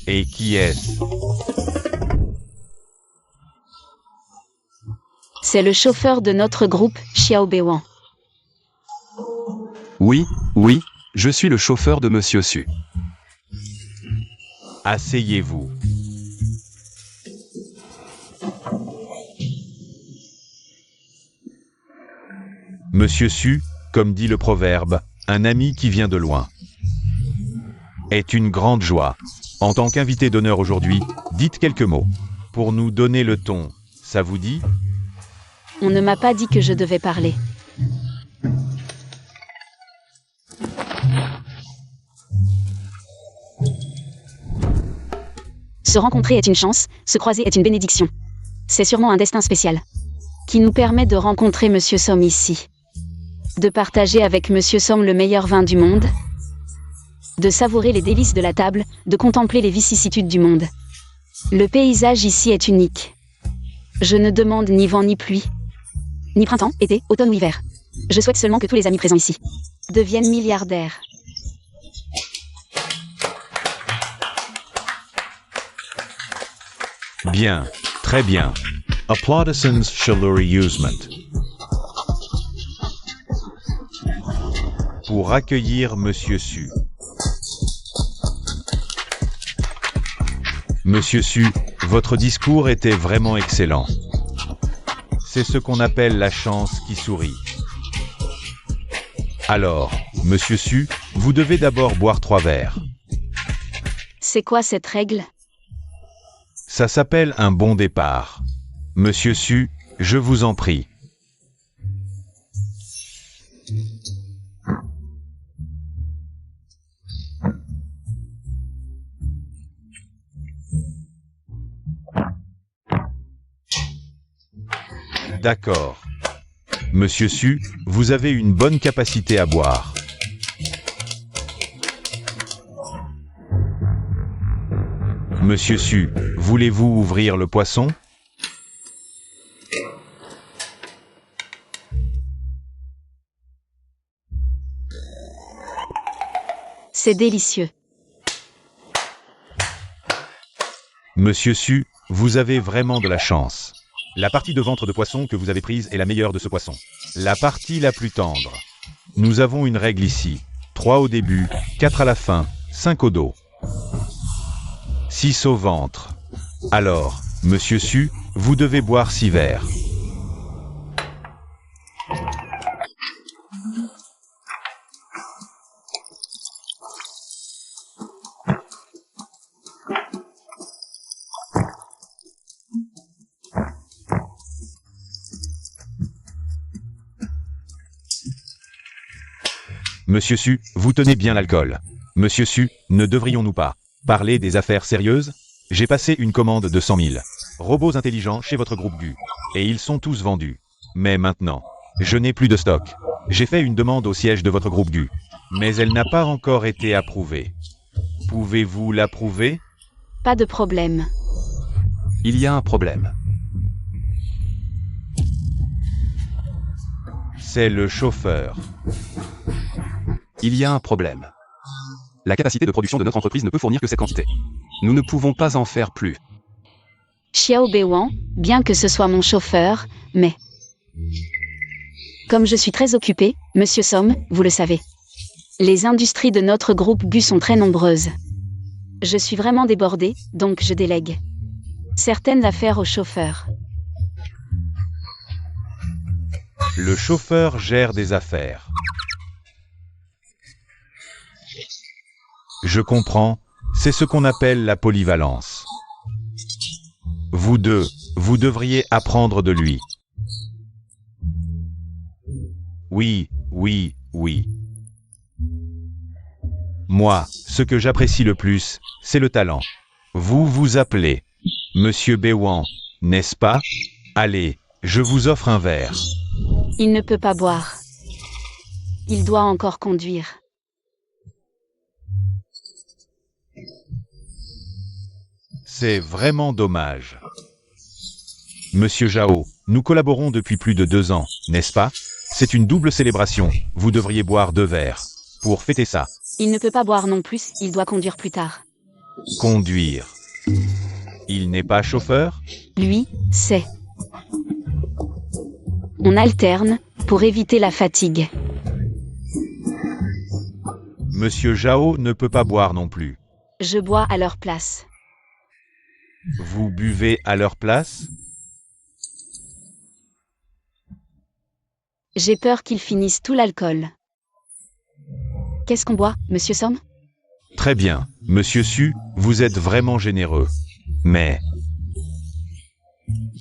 Et qui est-ce? C'est le chauffeur de notre groupe, Xiao Bewang. Oui, oui, je suis le chauffeur de Monsieur Su. Asseyez-vous. Monsieur Su, comme dit le proverbe, un ami qui vient de loin est une grande joie. En tant qu'invité d'honneur aujourd'hui, dites quelques mots. Pour nous donner le ton, ça vous dit? On ne m'a pas dit que je devais parler. Se rencontrer est une chance, se croiser est une bénédiction. C'est sûrement un destin spécial. qui nous permet de rencontrer Monsieur Somme ici. De partager avec Monsieur Somme le meilleur vin du monde. De savourer les délices de la table, de contempler les vicissitudes du monde. Le paysage ici est unique. Je ne demande ni vent ni pluie, ni printemps, été, automne ou hiver. Je souhaite seulement que tous les amis présents ici deviennent milliardaires. Bien, très bien. Applaudissements Shaloreusement. Pour accueillir Monsieur Su. Monsieur Su, votre discours était vraiment excellent. C'est ce qu'on appelle la chance qui sourit. Alors, Monsieur Su, vous devez d'abord boire 3 verres. C'est quoi cette règle? Ça s'appelle un bon départ. Monsieur Su, je vous en prie. D'accord. Monsieur Su, vous avez une bonne capacité à boire. Monsieur Su, voulez-vous ouvrir le poisson? C'est délicieux. Monsieur Su, vous avez vraiment de la chance. La partie de ventre de poisson que vous avez prise est la meilleure de ce poisson. La partie la plus tendre. Nous avons une règle ici. 3 au début, 4 à la fin, 5 au dos. 6 au ventre. Alors, Monsieur Su, vous devez boire 6 verres. Monsieur Su, vous tenez bien l'alcool. Monsieur Su, ne devrions-nous pas parler des affaires sérieuses? J'ai passé une commande de 100 000 robots intelligents chez votre groupe GU. Et ils sont tous vendus. Mais maintenant, je n'ai plus de stock. J'ai fait une demande au siège de votre groupe GU. Mais elle n'a pas encore été approuvée. Pouvez-vous l'approuver? Pas de problème. Il y a un problème. C'est le chauffeur. Il y a un problème. La capacité de production de notre entreprise ne peut fournir que cette quantité. Nous ne pouvons pas en faire plus. Xiao Beiwan, bien que ce soit mon chauffeur, mais... Comme je suis très occupé, Monsieur Somme, vous le savez. Les industries de notre groupe GU sont très nombreuses. Je suis vraiment débordé, donc je délègue certaines affaires au chauffeur. Le chauffeur gère des affaires. Je comprends, c'est ce qu'on appelle la polyvalence. Vous deux, vous devriez apprendre de lui. Oui, oui, oui. Moi, ce que j'apprécie le plus, c'est le talent. Vous vous appelez Monsieur Beiwan, n'est-ce pas? Allez, je vous offre un verre. Il ne peut pas boire. Il doit encore conduire. C'est vraiment dommage. Monsieur Zhao, nous collaborons depuis plus de 2 ans, n'est-ce pas? C'est une double célébration, vous devriez boire 2 verres. Pour fêter ça. Il ne peut pas boire non plus, il doit conduire plus tard. Conduire. Il n'est pas chauffeur? Lui, c'est... On alterne, pour éviter la fatigue. Monsieur Zhao ne peut pas boire non plus. Je bois à leur place. Vous buvez à leur place? J'ai peur qu'ils finissent tout l'alcool. Qu'est-ce qu'on boit, Monsieur Somme? Très bien, Monsieur Su, vous êtes vraiment généreux. Mais...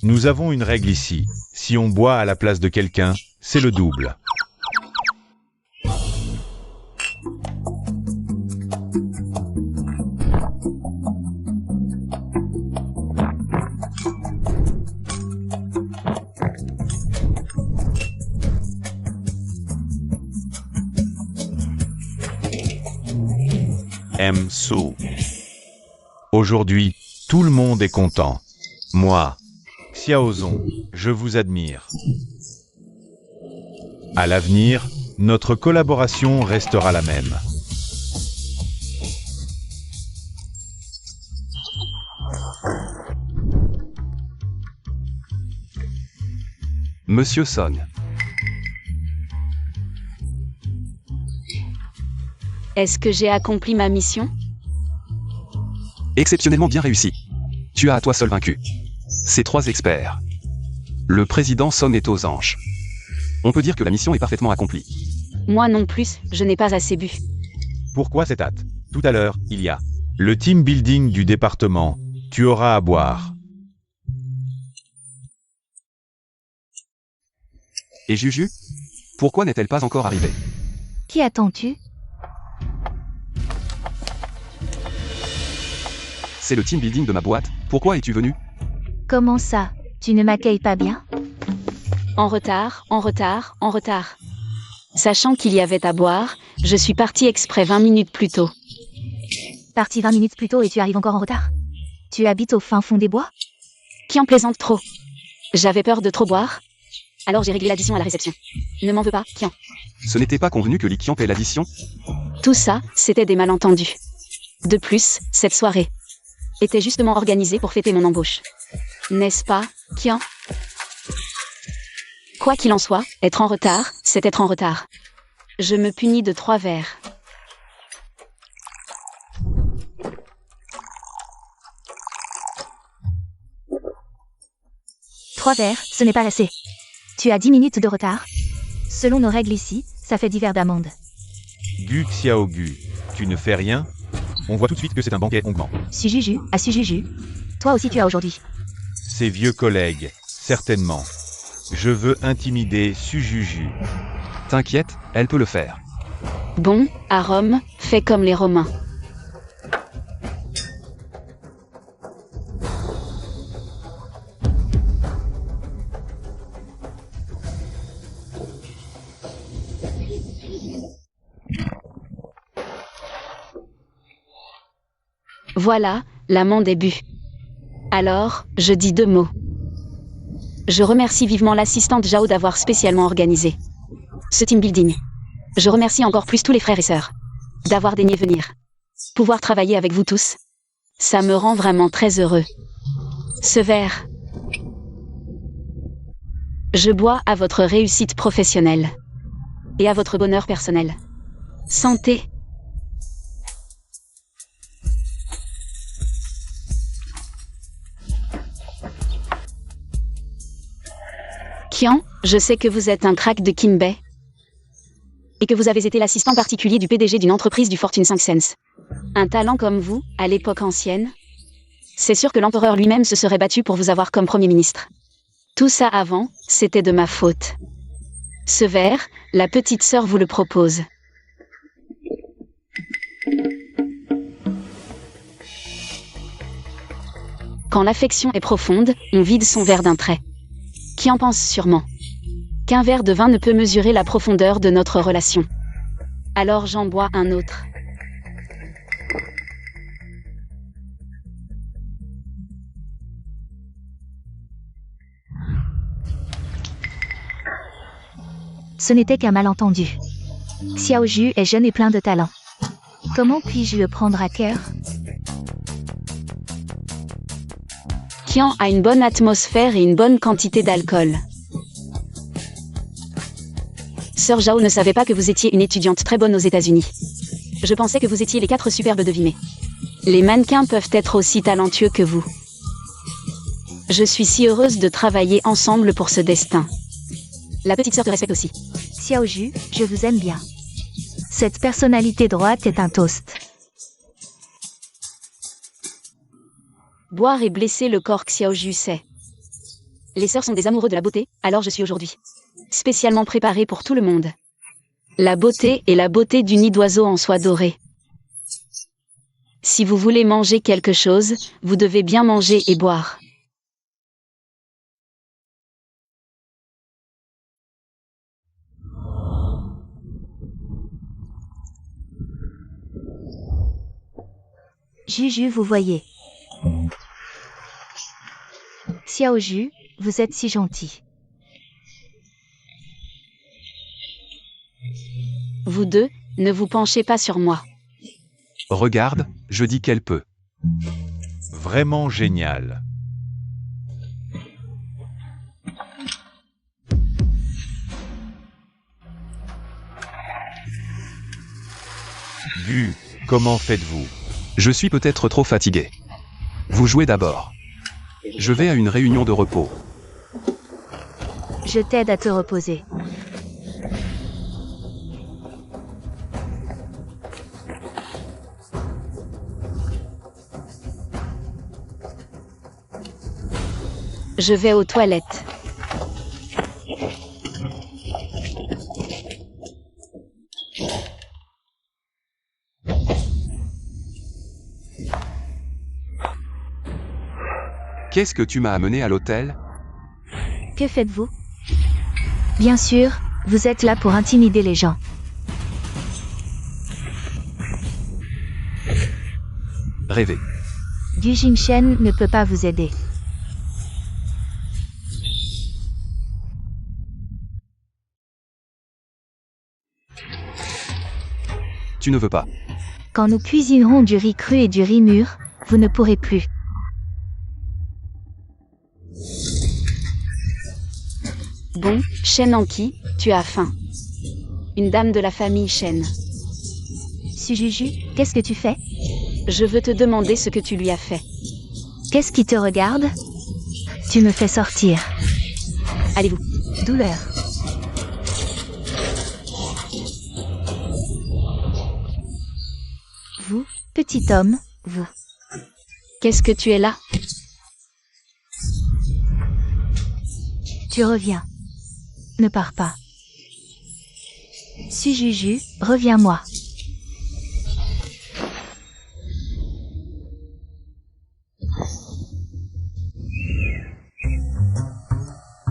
nous avons une règle ici. Si on boit à la place de quelqu'un, c'est le double. M. So. Aujourd'hui, tout le monde est content. Moi, Xiaozong, je vous admire. À l'avenir, notre collaboration restera la même. Monsieur Song. Est-ce que j'ai accompli ma mission? Exceptionnellement bien réussi. Tu as à toi seul vaincu. Ces 3 experts. Le président Song est aux anges. On peut dire que la mission est parfaitement accomplie. Moi non plus, je n'ai pas assez bu. Pourquoi cette hâte? Tout à l'heure, il y a le team building du département. Tu auras à boire. Et Juju? Pourquoi n'est-elle pas encore arrivée? Qui attends-tu? C'est le team building de ma boîte. Pourquoi es-tu venu? Comment ça? Tu ne m'accueilles pas bien? En retard, en retard, en retard. Sachant qu'il y avait à boire, je suis partie exprès 20 minutes plus tôt. Parti 20 minutes plus tôt et tu arrives encore en retard? Tu habites au fin fond des bois? Qui en plaisante trop? J'avais peur de trop boire. Alors j'ai réglé l'addition à la réception. Ne m'en veux pas, Kian. Ce n'était pas convenu que Li Qian paie l'addition? Tout ça, c'était des malentendus. De plus, cette soirée était justement organisée pour fêter mon embauche. N'est-ce pas, Kian? Quoi qu'il en soit, être en retard, c'est être en retard. Je me punis de 3 verres. Trois verres, ce n'est pas assez. Tu as 10 minutes de retard. Selon nos règles ici, ça fait 10 verres d'amende. Gu Xiao Gu, tu ne fais rien? On voit tout de suite que c'est un banquet ongement. Sujuju, à Sujuju. Toi aussi tu as aujourd'hui. Ses vieux collègues, certainement. Je veux intimider Sujuju. T'inquiète, elle peut le faire. Bon, à Rome, fais comme les Romains. Voilà, l'amende est bue. Alors, je dis 2 mots. Je remercie vivement l'assistante Zhao d'avoir spécialement organisé ce team building. Je remercie encore plus tous les frères et sœurs d'avoir daigné venir. Pouvoir travailler avec vous tous, ça me rend vraiment très heureux. Ce verre, je bois à votre réussite professionnelle et à votre bonheur personnel. Santé. Kian, je sais que vous êtes un crack de Kinbei et que vous avez été l'assistant particulier du PDG d'une entreprise du Fortune 500. Un talent comme vous, à l'époque ancienne, c'est sûr que l'empereur lui-même se serait battu pour vous avoir comme Premier ministre. Tout ça avant, c'était de ma faute. Ce verre, la petite sœur vous le propose. Quand l'affection est profonde, on vide son verre d'un trait. Qui en pense sûrement qu'un verre de vin ne peut mesurer la profondeur de notre relation. Alors j'en bois un autre. Ce n'était qu'un malentendu. Xiaoju est jeune et plein de talent. Comment puis-je le prendre à cœur? Kian a une bonne atmosphère et une bonne quantité d'alcool. Sœur Zhao ne savait pas que vous étiez une étudiante très bonne aux États-Unis. Je pensais que vous étiez les 4 superbes devinés. Les mannequins peuvent être aussi talentueux que vous. Je suis si heureuse de travailler ensemble pour ce destin. La petite sœur te respecte aussi. Xiaoju, je vous aime bien. Cette personnalité droite est un toast. Boire et blesser le corps Xiaoju sait. Les sœurs sont des amoureux de la beauté, alors je suis aujourd'hui spécialement préparée pour tout le monde. La beauté est la beauté du nid d'oiseau en soie dorée. Si vous voulez manger quelque chose, vous devez bien manger et boire. Juju, vous voyez. Xiaoju, vous êtes si gentil. Vous deux, ne vous penchez pas sur moi. Regarde, je dis qu'elle peut. Vraiment génial. Gu, comment faites-vous? Je suis peut-être trop fatigué. Vous jouez d'abord. Je vais à une réunion de repos. Je t'aide à te reposer. Je vais aux toilettes. Qu'est-ce que tu m'as amené à l'hôtel? Que faites-vous? Bien sûr, vous êtes là pour intimider les gens. Rêver. Gu Jingshen ne peut pas vous aider. Tu ne veux pas. Quand nous cuisinerons du riz cru et du riz mûr, vous ne pourrez plus. Bon, Shen Anki, tu as faim. Une dame de la famille Shen. Sujuju, qu'est-ce que tu fais? Je veux te demander ce que tu lui as fait. Qu'est-ce qui te regarde? Tu me fais sortir. Allez-vous. Douleur. Vous, petit homme, vous. Qu'est-ce que tu es là? Tu reviens. Ne pars pas. Sujuju, reviens-moi.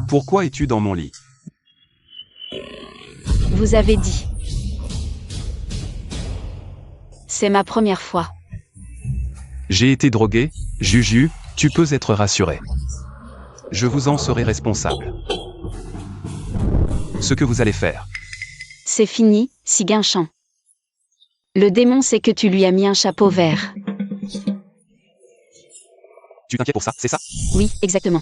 Pourquoi es-tu dans mon lit? Vous avez dit. C'est ma première fois. J'ai été drogué, Juju, tu peux être rassuré. Je vous en serai responsable. Ce que vous allez faire. C'est fini, si guinchant. Le démon sait que tu lui as mis un chapeau vert. Tu t'inquiètes pour ça, c'est ça? Oui, exactement.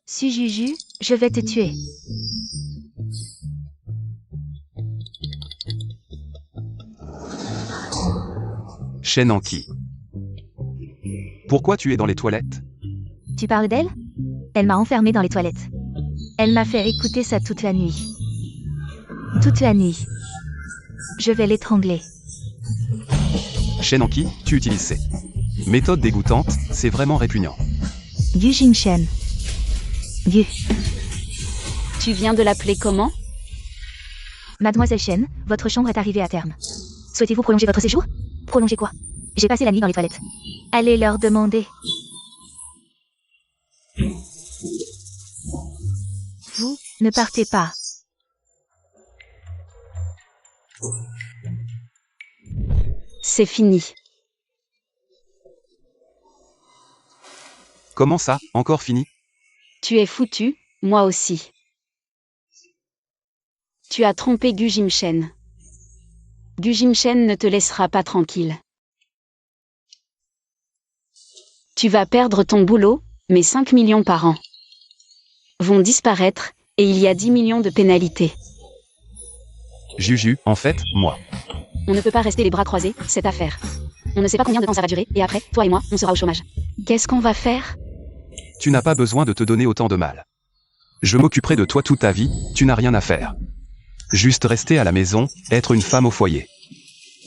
Sujuju, je vais te tuer. Shen Anki. Pourquoi tu es dans les toilettes? Tu parles d'elle? Elle m'a enfermée dans les toilettes. Elle m'a fait écouter ça toute la nuit. Toute la nuit. Je vais l'étrangler. Shen Anki, tu utilises ces méthodes dégoûtantes, c'est vraiment répugnant. Gu Jingshen. Gu. Tu viens de l'appeler comment? Mademoiselle Shen, votre chambre est arrivée à terme. Souhaitez-vous prolonger votre séjour? Prolonger quoi? J'ai passé la nuit dans les toilettes. Allez leur demander. Vous, ne partez pas. C'est fini. Comment ça, encore fini? Tu es foutu, moi aussi. Tu as trompé Gu Jingshen. Gu Jingshen ne te laissera pas tranquille. Tu vas perdre ton boulot, mais 5 millions par an vont disparaître, et il y a 10 millions de pénalités. Juju, en fait, moi. On ne peut pas rester les bras croisés, cette affaire. On ne sait pas combien de temps ça va durer, et après, toi et moi, on sera au chômage. Qu'est-ce qu'on va faire? Tu n'as pas besoin de te donner autant de mal. Je m'occuperai de toi toute ta vie, tu n'as rien à faire. Juste rester à la maison, être une femme au foyer.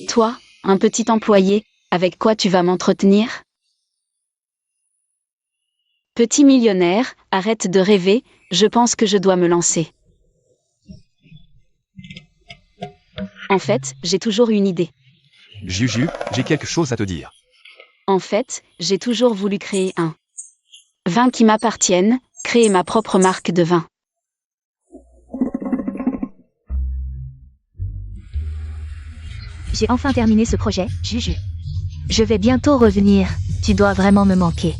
Toi, un petit employé, avec quoi tu vas m'entretenir? Petit millionnaire, arrête de rêver, je pense que je dois me lancer. En fait, j'ai toujours une idée. Juju, j'ai quelque chose à te dire. En fait, j'ai toujours voulu créer un vin qui m'appartienne, créer ma propre marque de vin. J'ai enfin terminé ce projet, Juju. Je vais bientôt revenir. Tu dois vraiment me manquer.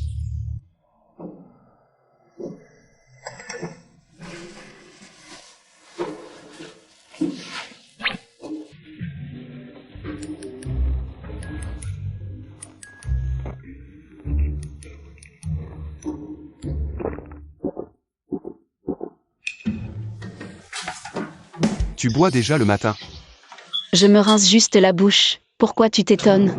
Tu bois déjà le matin. Je me rince juste la bouche. Pourquoi tu t'étonnes?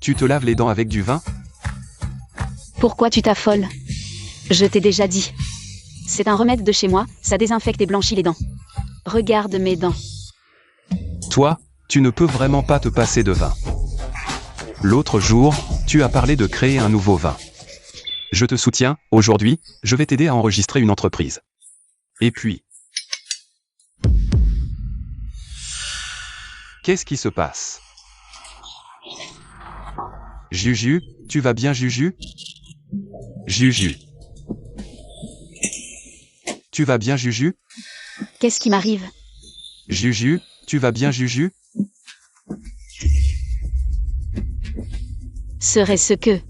Tu te laves les dents avec du vin? Pourquoi tu t'affoles? Je t'ai déjà dit. C'est un remède de chez moi, ça désinfecte et blanchit les dents. Regarde mes dents. Toi, tu ne peux vraiment pas te passer de vin. L'autre jour, tu as parlé de créer un nouveau vin. Je te soutiens, aujourd'hui, je vais t'aider à enregistrer une entreprise. Et puis... Qu'est-ce qui se passe? Juju, tu vas bien Juju? Juju. Tu vas bien Juju? Qu'est-ce qui m'arrive? Juju, tu vas bien Juju? Serait-ce que...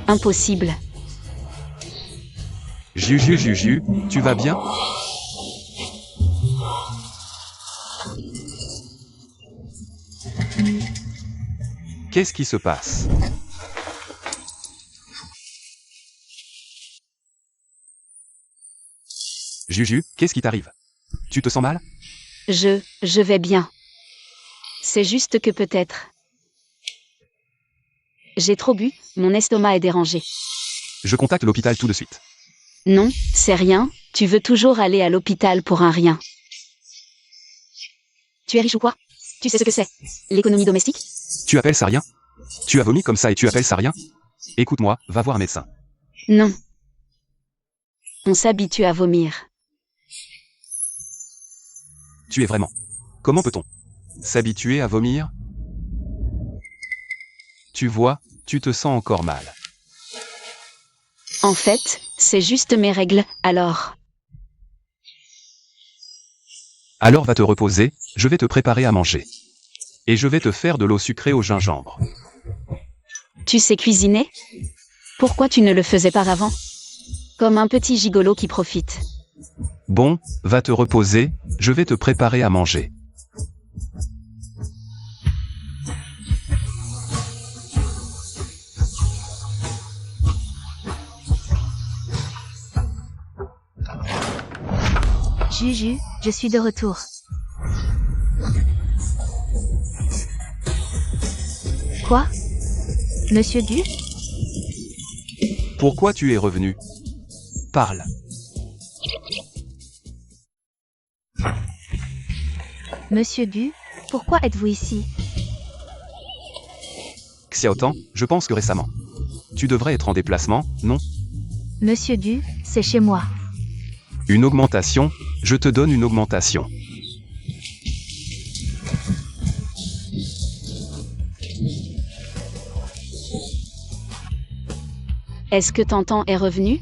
Impossible. Juju Juju, tu vas bien? Qu'est-ce qui se passe? Juju, qu'est-ce qui t'arrive? Tu te sens mal? Je vais bien. C'est juste que peut-être... J'ai trop bu, mon estomac est dérangé. Je contacte l'hôpital tout de suite. Non, c'est rien, tu veux toujours aller à l'hôpital pour un rien. Tu es riche ou quoi? Tu sais ce que c'est? L'économie domestique? Tu appelles ça rien? Tu as vomi comme ça et tu appelles ça rien? Écoute-moi, va voir un médecin. Non. On s'habitue à vomir. Tu es vraiment... Comment peut-on s'habituer à vomir? Tu vois, tu te sens encore mal. En fait, c'est juste mes règles, alors... Alors va te reposer, je vais te préparer à manger. Et je vais te faire de l'eau sucrée au gingembre. Tu sais cuisiner? Pourquoi tu ne le faisais pas avant? Comme un petit gigolo qui profite. Bon, va te reposer, je vais te préparer à manger. Juju, je suis de retour. Quoi? Monsieur Gu? Pourquoi tu es revenu? Parle. Monsieur Gu, pourquoi êtes-vous ici? Xiaotan, je pense que récemment. Tu devrais être en déplacement, non? Monsieur Gu, c'est chez moi. Une augmentation, je te donne une augmentation. Est-ce que Tantan est revenu?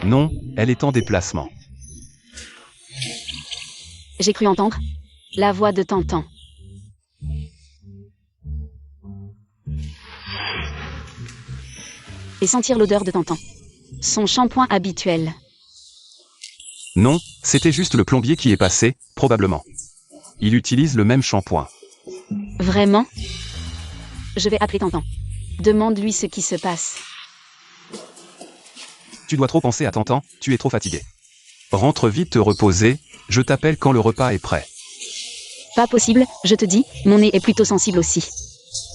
Non, elle est en déplacement. J'ai cru entendre la voix de Tantan. Et sentir l'odeur de Tantan. Son shampoing habituel. Non, c'était juste le plombier qui est passé, probablement. Il utilise le même shampoing. Vraiment? Je vais appeler Tantan. Demande-lui ce qui se passe. Tu dois trop penser à Tantan, tu es trop fatigué. Rentre vite te reposer, je t'appelle quand le repas est prêt. Pas possible, je te dis, mon nez est plutôt sensible aussi.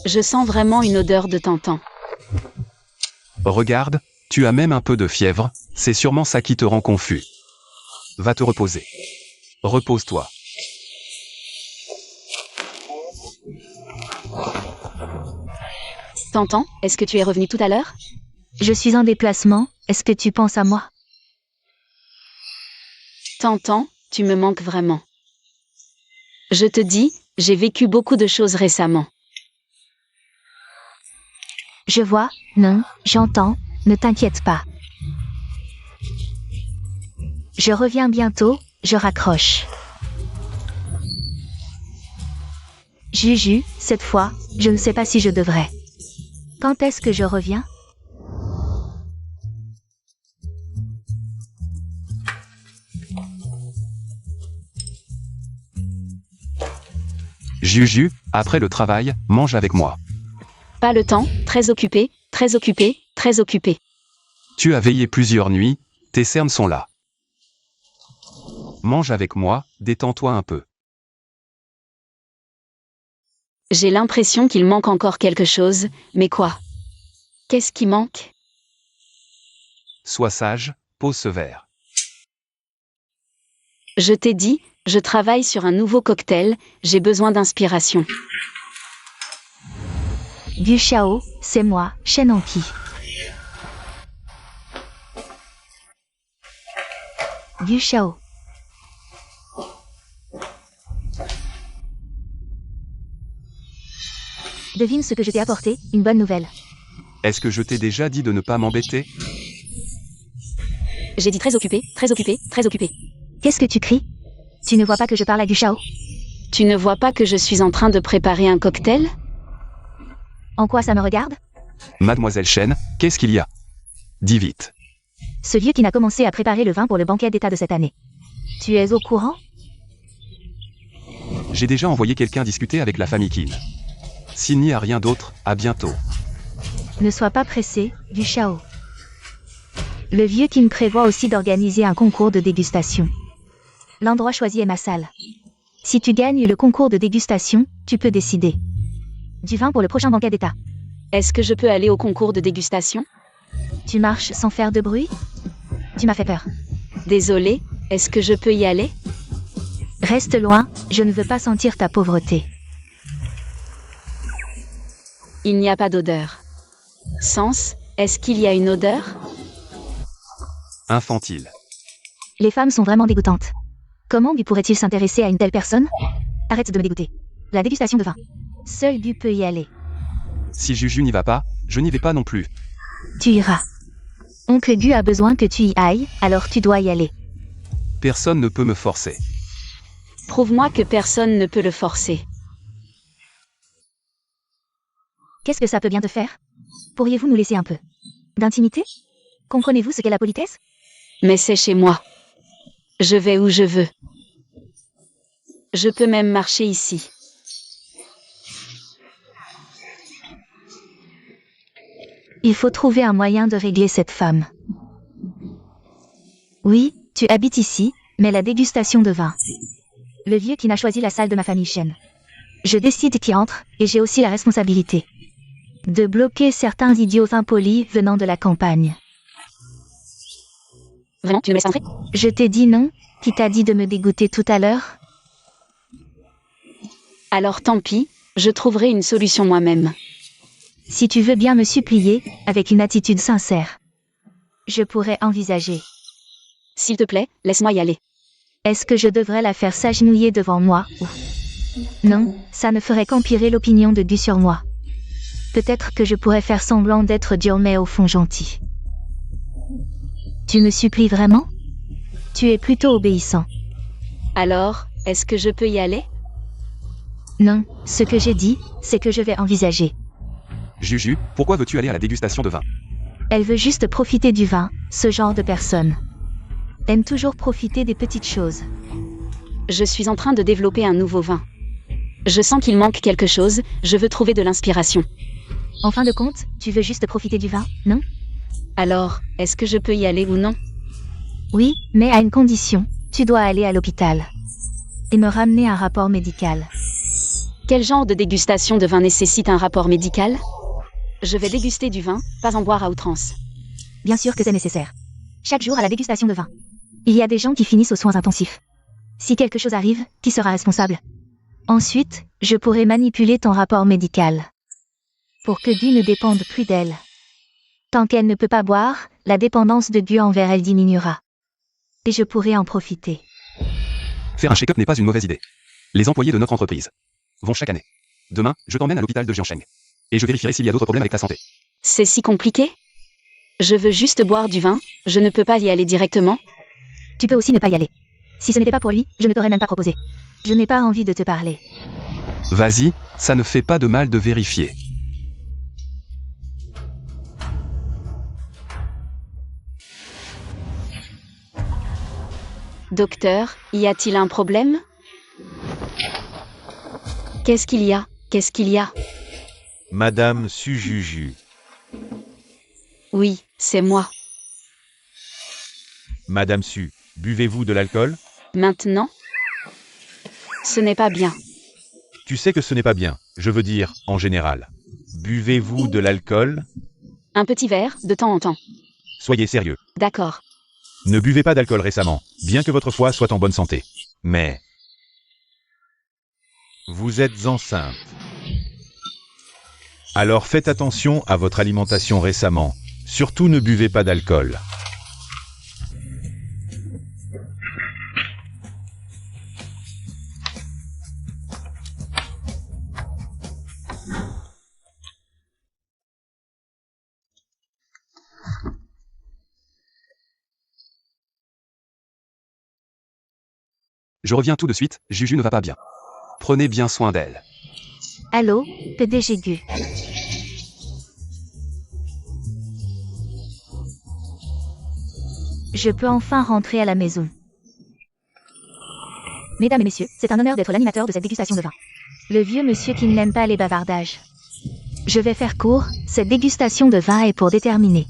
Je sens vraiment une odeur de Tantan. Regarde, tu as même un peu de fièvre, C'est sûrement ça qui te rend confus. Va te reposer. Repose-toi. T'entends? Est-ce que tu es revenu tout à l'heure? Je suis en déplacement, est-ce que tu penses à moi? T'entends? Tu me manques vraiment. Je te dis, j'ai vécu beaucoup de choses récemment. Je vois, non, j'entends, ne t'inquiète pas. Je reviens bientôt, je raccroche. Juju, cette fois, je ne sais pas si je devrais. Quand est-ce que je reviens? Juju, après le travail, mange avec moi. Pas le temps, très occupé, très occupé, très occupé. Tu as veillé plusieurs nuits, tes cernes sont là. Mange avec moi, détends-toi un peu. J'ai l'impression qu'il manque encore quelque chose, mais quoi? Qu'est-ce qui manque? Sois sage, pose ce verre. Je t'ai dit, je travaille sur un nouveau cocktail, j'ai besoin d'inspiration. Gu Shao, c'est moi, Shen Anki. Gu Shao. Devine ce que je t'ai apporté, une bonne nouvelle. Est-ce que je t'ai déjà dit de ne pas m'embêter? J'ai dit très occupé, très occupé, très occupé. Qu'est-ce que tu cries? Tu ne vois pas que je parle à Gu Shao? Tu ne vois pas que je suis en train de préparer un cocktail? En quoi ça me regarde? Mademoiselle Shen, qu'est-ce qu'il y a? Dis vite. Ce vieux qui n'a commencé à préparer le vin pour le banquet d'État de cette année. Tu es au courant? J'ai déjà envoyé quelqu'un discuter avec la famille Qin. S'il n'y a rien d'autre, à bientôt. Ne sois pas pressé, Gu Shao. Le vieux Qin prévoit aussi d'organiser un concours de dégustation. L'endroit choisi est ma salle. Si tu gagnes le concours de dégustation, tu peux décider. Du vin pour le prochain banquet d'État. Est-ce que je peux aller au concours de dégustation? Tu marches sans faire de bruit? Tu m'as fait peur. Désolée, est-ce que je peux y aller? Reste loin, je ne veux pas sentir ta pauvreté. Il n'y a pas d'odeur. Sens, est-ce qu'il y a une odeur? Infantile. Les femmes sont vraiment dégoûtantes. Comment Gu pourrait-il s'intéresser à une telle personne? Arrête de me dégoûter. La dégustation de vin. Seul Gu peut y aller. Si Juju n'y va pas, je n'y vais pas non plus. Tu iras. Oncle Gu a besoin que tu y ailles, alors tu dois y aller. Personne ne peut me forcer. Prouve-moi que personne ne peut le forcer. Qu'est-ce que ça peut bien te faire? Pourriez-vous nous laisser un peu d'intimité? Comprenez-vous ce qu'est la politesse? Mais c'est chez moi. Je vais où je veux. Je peux même marcher ici. Il faut trouver un moyen de régler cette femme. Oui, tu habites ici, mais la dégustation de vin. Le vieux qui n'a choisi la salle de ma famille Shen. Je décide qui entre, et j'ai aussi la responsabilité de bloquer certains idiots impolis venant de la campagne. Vraiment, tu me laisses entrer? Je t'ai dit non, qui t'a dit de me dégoûter tout à l'heure? Alors tant pis, je trouverai une solution moi-même. Si tu veux bien me supplier, avec une attitude sincère, je pourrais envisager. S'il te plaît, laisse-moi y aller. Est-ce que je devrais la faire s'agenouiller devant moi ou... Non, ça ne ferait qu'empirer l'opinion de Gu sur moi. Peut-être que je pourrais faire semblant d'être dur mais au fond gentil. Tu me supplies vraiment? Tu es plutôt obéissant. Alors, est-ce que je peux y aller? Non, ce que j'ai dit, c'est que je vais envisager. Juju, pourquoi veux-tu aller à la dégustation de vin? Elle veut juste profiter du vin, ce genre de personne. Aime toujours profiter des petites choses. Je suis en train de développer un nouveau vin. Je sens qu'il manque quelque chose, je veux trouver de l'inspiration. En fin de compte, tu veux juste profiter du vin, non? Alors, est-ce que je peux y aller ou non? Oui, mais à une condition, tu dois aller à l'hôpital. Et me ramener un rapport médical. Quel genre de dégustation de vin nécessite un rapport médical? Je vais déguster du vin, pas en boire à outrance. Bien sûr que c'est nécessaire. chaque jour à la dégustation de vin. Il y a des gens qui finissent aux soins intensifs. Si quelque chose arrive, qui sera responsable? Ensuite, je pourrai manipuler ton rapport médical. Pour que Gu ne dépende plus d'elle. Tant qu'elle ne peut pas boire, la dépendance de Gu envers elle diminuera. Et je pourrai en profiter. Faire un check-up n'est pas une mauvaise idée. Les employés de notre entreprise vont chaque année. Demain, je t'emmène à l'hôpital de Jiansheng. Et je vérifierai s'il y a d'autres problèmes avec ta santé. C'est si compliqué? Je veux juste boire du vin, je ne peux pas y aller directement? Tu peux aussi ne pas y aller. Si ce n'était pas pour lui, je ne t'aurais même pas proposé. Je n'ai pas envie de te parler. Vas-y, ça ne fait pas de mal de vérifier. Docteur, y a-t-il un problème? Qu'est-ce qu'il y a? Qu'est-ce qu'il y a? Madame Sujuju. Oui, c'est moi. Madame Su, buvez-vous de l'alcool? Maintenant? Ce n'est pas bien. Tu sais que ce n'est pas bien, je veux dire, en général. Buvez-vous de l'alcool? Un petit verre, de temps en temps. Soyez sérieux. D'accord. Ne buvez pas d'alcool récemment, bien que votre foie soit en bonne santé. Mais... vous êtes enceinte. Alors faites attention à votre alimentation récemment. Surtout ne buvez pas d'alcool. Je reviens tout de suite, Juju ne va pas bien. Prenez bien soin d'elle. Allô, PDG Gu. Je peux enfin rentrer à la maison. Mesdames et messieurs, c'est un honneur d'être l'animateur de cette dégustation de vin. Le vieux monsieur qui n'aime pas les bavardages. Je vais faire court, cette dégustation de vin est pour déterminer.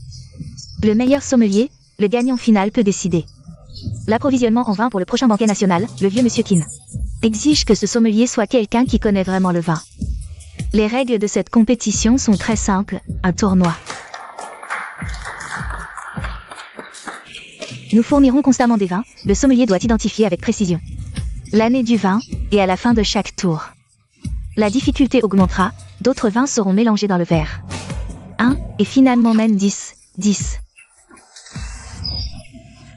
Le meilleur sommelier, le gagnant final peut décider. L'approvisionnement en vin pour le prochain banquet national, le vieux monsieur Qin, exige que ce sommelier soit quelqu'un qui connaît vraiment le vin. Les règles de cette compétition sont très simples, un tournoi. Nous fournirons constamment des vins, le sommelier doit identifier avec précision l'année du vin, et à la fin de chaque tour. La difficulté augmentera, d'autres vins seront mélangés dans le verre. 1, et finalement même 10.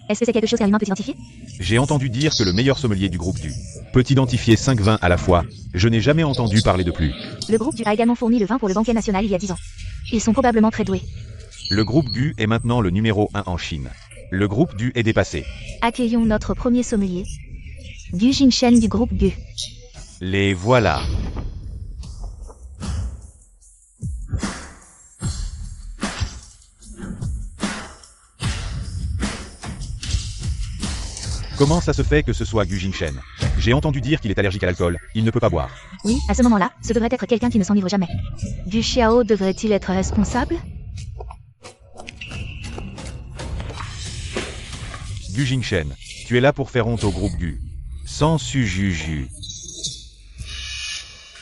Est-ce que c'est quelque chose qu'un humain peut identifier? J'ai entendu dire que le meilleur sommelier du groupe du peut identifier 5 vins à la fois. Je n'ai jamais entendu parler de plus. Le groupe du a également fourni le vin pour le banquet national il y a 10 ans. Ils sont probablement très doués. Le groupe Gu est maintenant le numéro 1 en Chine. Le groupe Du est dépassé. Accueillons notre premier sommelier. Gu Jingshen du groupe Gu. Les voilà. Comment ça se fait que ce soit Gu Jingshen? J'ai entendu dire qu'il est allergique à l'alcool, il ne peut pas boire. Oui, à ce moment-là, ce devrait être quelqu'un qui ne s'enivre jamais. Gu Xiao devrait-il être responsable? Gu Jingshen, tu es là pour faire honte au groupe Gu. Sans Sujuju.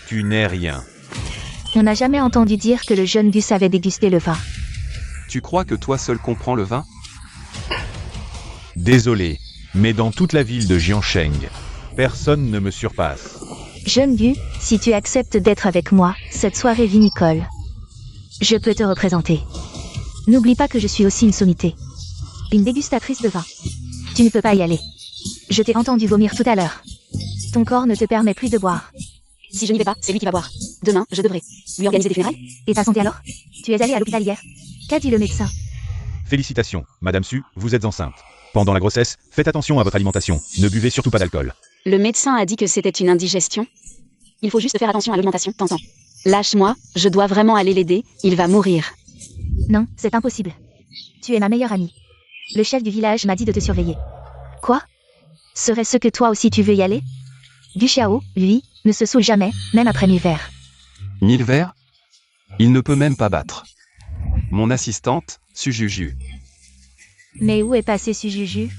Tu n'es rien. On n'a jamais entendu dire que le jeune Gu savait déguster le vin. Tu crois que toi seul comprends le vin? Désolé, mais dans toute la ville de Jiansheng, personne ne me surpasse. Jeune Gu, si tu acceptes d'être avec moi, cette soirée vinicole, je peux te représenter. N'oublie pas que je suis aussi une sommité. Une dégustatrice de vin. Tu ne peux pas y aller. Je t'ai entendu vomir tout à l'heure. Ton corps ne te permet plus de boire. Si je n'y vais pas, c'est lui qui va boire. Demain, je devrais lui organiser des funérailles. Et ta santé alors? Tu es allée à l'hôpital hier? Qu'a dit le médecin? Félicitations, Madame Su, vous êtes enceinte. Pendant la grossesse, faites attention à votre alimentation. Ne buvez surtout pas d'alcool. Le médecin a dit que c'était une indigestion. Il faut juste faire attention à l'alimentation, t'entends? Lâche-moi, je dois vraiment aller l'aider, il va mourir. Non, c'est impossible. Tu es ma meilleure amie. Le chef du village m'a dit de te surveiller. Quoi? Serait-ce que toi aussi tu veux y aller? Gu Xiao, lui, ne se saoule jamais, même après 1000 verres. 1000 verres? Il ne peut même pas battre. Mon assistante, Sujuju. Mais où est passé Sujuju?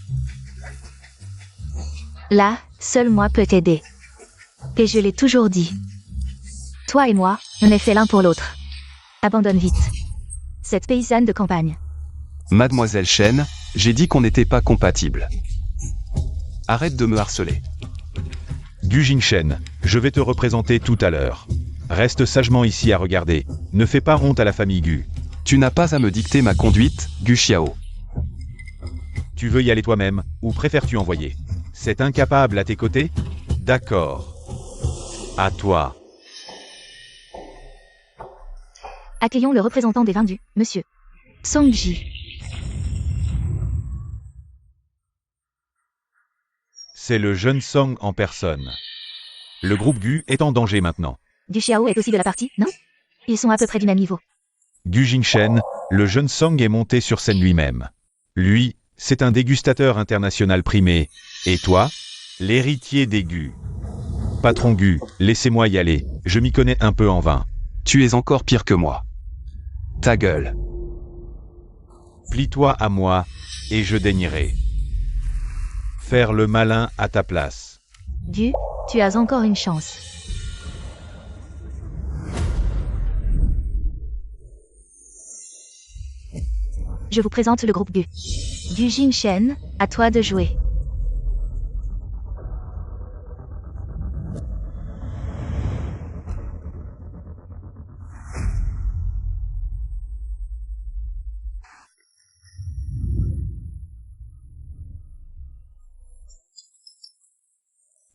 Là, seul moi peut t'aider. Et je l'ai toujours dit. Toi et moi, on est fait l'un pour l'autre. Abandonne vite. Cette paysanne de campagne. Mademoiselle Chen, J'ai dit qu'on n'était pas compatibles. Arrête de me harceler. Gu Jingshen, je vais te représenter tout à l'heure. Reste sagement ici à regarder. Ne fais pas honte à la famille Gu. Tu n'as pas à me dicter ma conduite, Gu Xiao. Tu veux y aller toi-même, ou préfères-tu envoyer cet incapable à tes côtés? D'accord. À toi. Accueillons le représentant des vendus, monsieur Songji. C'est le jeune Song en personne. Le groupe Gu est en danger maintenant. Du Xiao est aussi de la partie, non? Ils sont à peu près du même niveau. Gu Jingshen, le jeune Song est monté sur scène lui-même. Lui, c'est un dégustateur international primé. Et toi? L'héritier des Gu. Patron Gu, laissez-moi y aller, je m'y connais un peu en vin. Tu es encore pire que moi. Ta gueule. Plie-toi à moi, et je daignerai faire le malin à ta place. Du, tu as encore une chance. Je vous présente le groupe Gu. Gu Jingshen, à toi de jouer.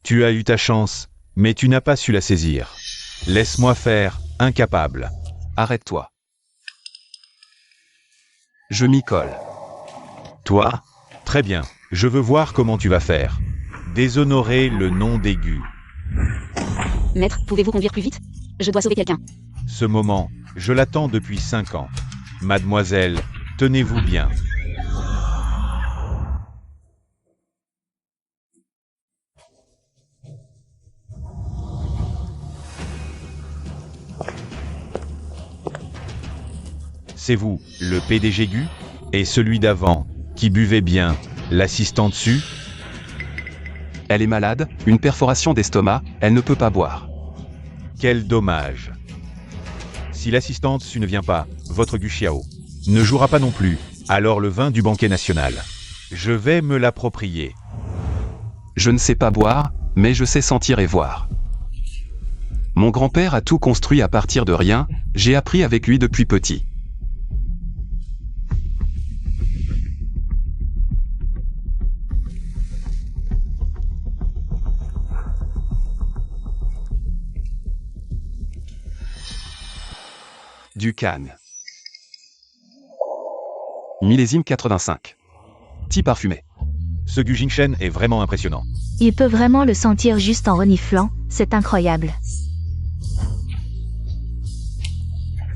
Tu as eu ta chance, mais tu n'as pas su la saisir. Laisse-moi faire, incapable. Arrête-toi. Je m'y colle. Toi? Très bien, je veux voir comment tu vas faire. Déshonorer le nom des Gu. Maître, pouvez-vous conduire plus vite? Je dois sauver quelqu'un. Ce moment, je l'attends depuis 5 ans. Mademoiselle, tenez-vous bien. C'est vous, le PDG Gu? Et celui d'avant, qui buvait bien, l'assistant dessus? Elle est malade, une perforation d'estomac, elle ne peut pas boire. Quel dommage. Si l'assistante su ne vient pas, votre Gu Xiao ne jouera pas non plus, alors le vin du banquet national. Je vais me l'approprier. Je ne sais pas boire, mais je sais sentir et voir. Mon grand-père a tout construit à partir de rien, j'ai appris avec lui depuis petit. Du Cannes. Millésime 85. Thé parfumé. Ce Gu Jingshen est vraiment impressionnant. Il peut vraiment le sentir juste en reniflant, c'est incroyable.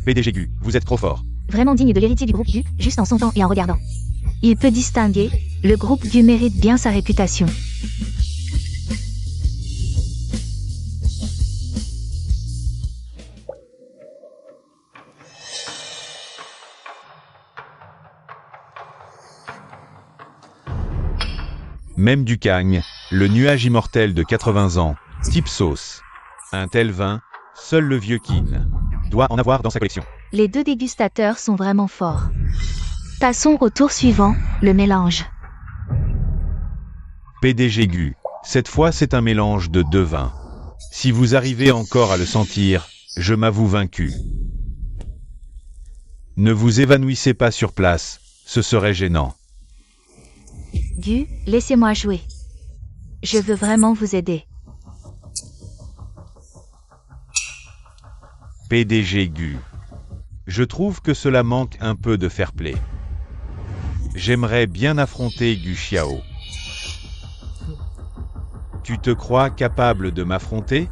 PDG Gu, vous êtes trop fort. Vraiment digne de l'héritier du groupe Gu, juste en sentant et en regardant. Il peut distinguer, le groupe Gu mérite bien sa réputation. Même du Cagne, le nuage immortel de 80 ans, type sauce. Un tel vin, seul le vieux Qin doit en avoir dans sa collection. Les deux dégustateurs sont vraiment forts. Passons au tour suivant, le mélange. PDG Gu, cette fois c'est un mélange de 2 vins. Si vous arrivez encore à le sentir, je m'avoue vaincu. Ne vous évanouissez pas sur place, ce serait gênant. Gu, laissez-moi jouer. Je veux vraiment vous aider. PDG Gu. Je trouve que cela manque un peu de fair play. J'aimerais bien affronter Gu Xiao. Tu te crois capable de m'affronter?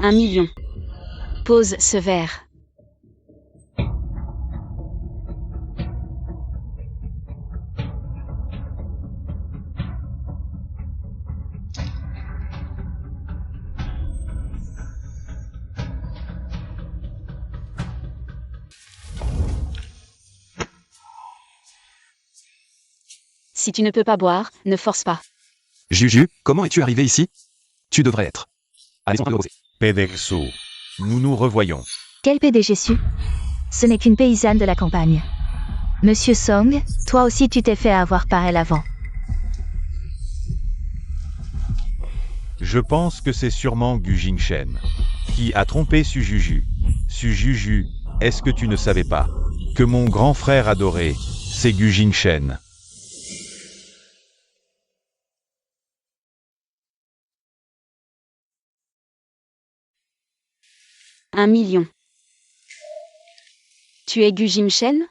Un million. Pose ce verre. Si tu ne peux pas boire, ne force pas. Juju, comment es-tu arrivé ici? Tu devrais être à la maison de Rosé. Pedexo. Nous nous revoyons. Quel PDG su? Ce n'est qu'une paysanne de la campagne. Monsieur Song, toi aussi tu t'es fait avoir par elle avant. Je pense que c'est sûrement Gu Jingshen qui a trompé Su Juju. Su Juju, est-ce que tu ne savais pas que mon grand frère adoré, c'est Gu Jingshen? Un million. Tu es Gu Jingshen?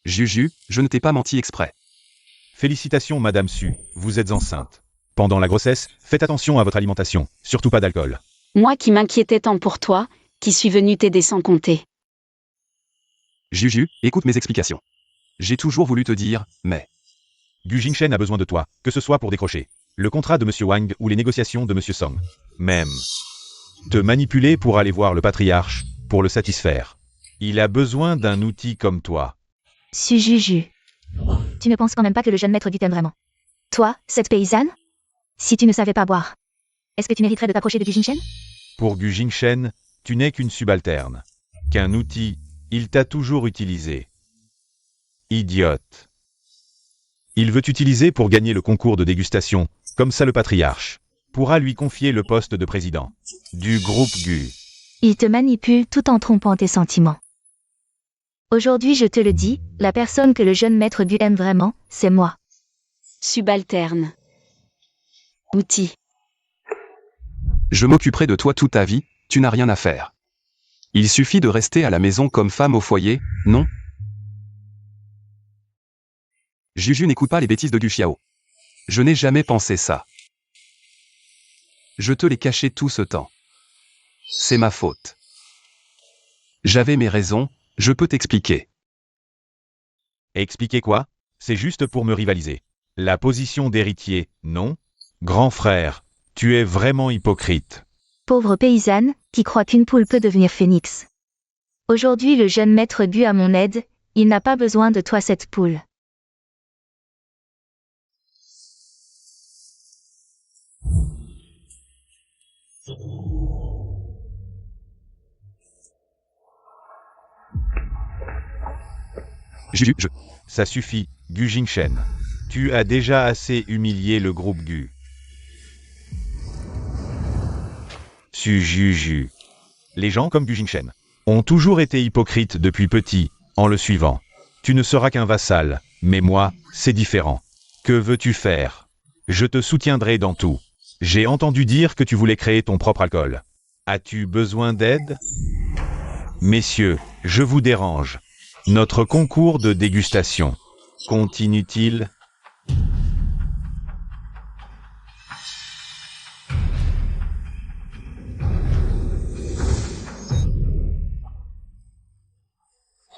Juju, je ne t'ai pas menti exprès. Félicitations Madame Su, vous êtes enceinte. Pendant la grossesse, faites attention à votre alimentation, surtout pas d'alcool. Moi qui m'inquiétais tant pour toi, qui suis venu t'aider sans compter. Juju, écoute mes explications. J'ai toujours voulu te dire, mais... Gu Jingshen a besoin de toi, que ce soit pour décrocher le contrat de Monsieur Wang ou les négociations de Monsieur Song. Même te manipuler pour aller voir le patriarche, pour le satisfaire. Il a besoin d'un outil comme toi. Su Juju. Tu ne penses quand même pas que le jeune maître du t'aime vraiment? Toi, cette paysanne? Si tu ne savais pas boire, est-ce que tu mériterais de t'approcher de Gu Jingshen? Pour Gu Jingshen, tu n'es qu'une subalterne. Qu'un outil, il t'a toujours utilisé. Idiote. Il veut t'utiliser pour gagner le concours de dégustation, comme ça le patriarche pourra lui confier le poste de président du groupe Gu. Il te manipule tout en trompant tes sentiments. Aujourd'hui je te le dis, la personne que le jeune maître Gu aime vraiment, c'est moi. Subalterne. Outil. Je m'occuperai de toi toute ta vie, tu n'as rien à faire. Il suffit de rester à la maison comme femme au foyer, non? Juju n'écoute pas les bêtises de Gu Xiao. Je n'ai jamais pensé ça. Je te l'ai caché tout ce temps. C'est ma faute. J'avais mes raisons, je peux t'expliquer. Expliquer quoi? C'est juste pour me rivaliser. La position d'héritier, non? Grand frère, tu es vraiment hypocrite. Pauvre paysanne, qui croit qu'une poule peut devenir phénix. Aujourd'hui le jeune maître Gu a mon aide, il n'a pas besoin de toi cette poule. Juju, Ça suffit, Gu Jingshen. Tu as déjà assez humilié le groupe Gu. Su Juju. Les gens comme Gu Jingshen ont toujours été hypocrites depuis petit, en le suivant. Tu ne seras qu'un vassal, mais moi, c'est différent. Que veux-tu faire? Je te soutiendrai dans tout. J'ai entendu dire que tu voulais créer ton propre alcool. As-tu besoin d'aide? Messieurs, je vous dérange. Notre concours de dégustation continue-t-il?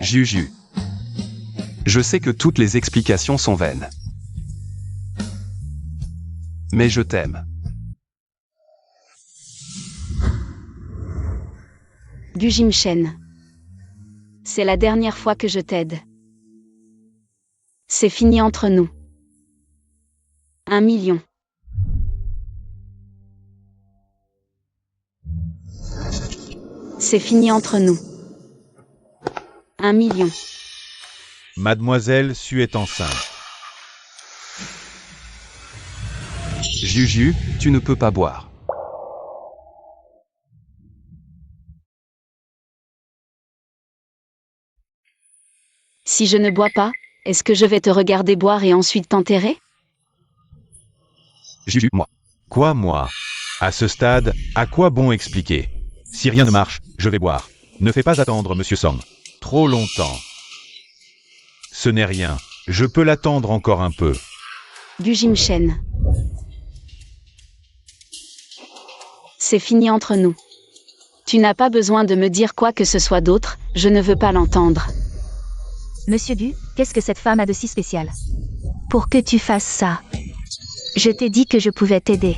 Juju. Je sais que toutes les explications sont vaines. Mais je t'aime. Gu Jingshen. C'est la dernière fois que je t'aide. C'est fini entre nous. 1 million. C'est fini entre nous. 1 million. Mademoiselle Su est enceinte. Juju, tu ne peux pas boire. Si je ne bois pas, est-ce que je vais te regarder boire et ensuite t'enterrer? Juju, moi. Quoi, moi? À ce stade, à quoi bon expliquer? Si rien ne marche, je vais boire. Ne fais pas attendre Monsieur Song trop longtemps. Ce n'est rien, je peux l'attendre encore un peu. Gu Jingshen. C'est fini entre nous. Tu n'as pas besoin de me dire quoi que ce soit d'autre, je ne veux pas l'entendre. Monsieur Gu, qu'est-ce que cette femme a de si spécial? Pour que tu fasses ça. Je t'ai dit que je pouvais t'aider.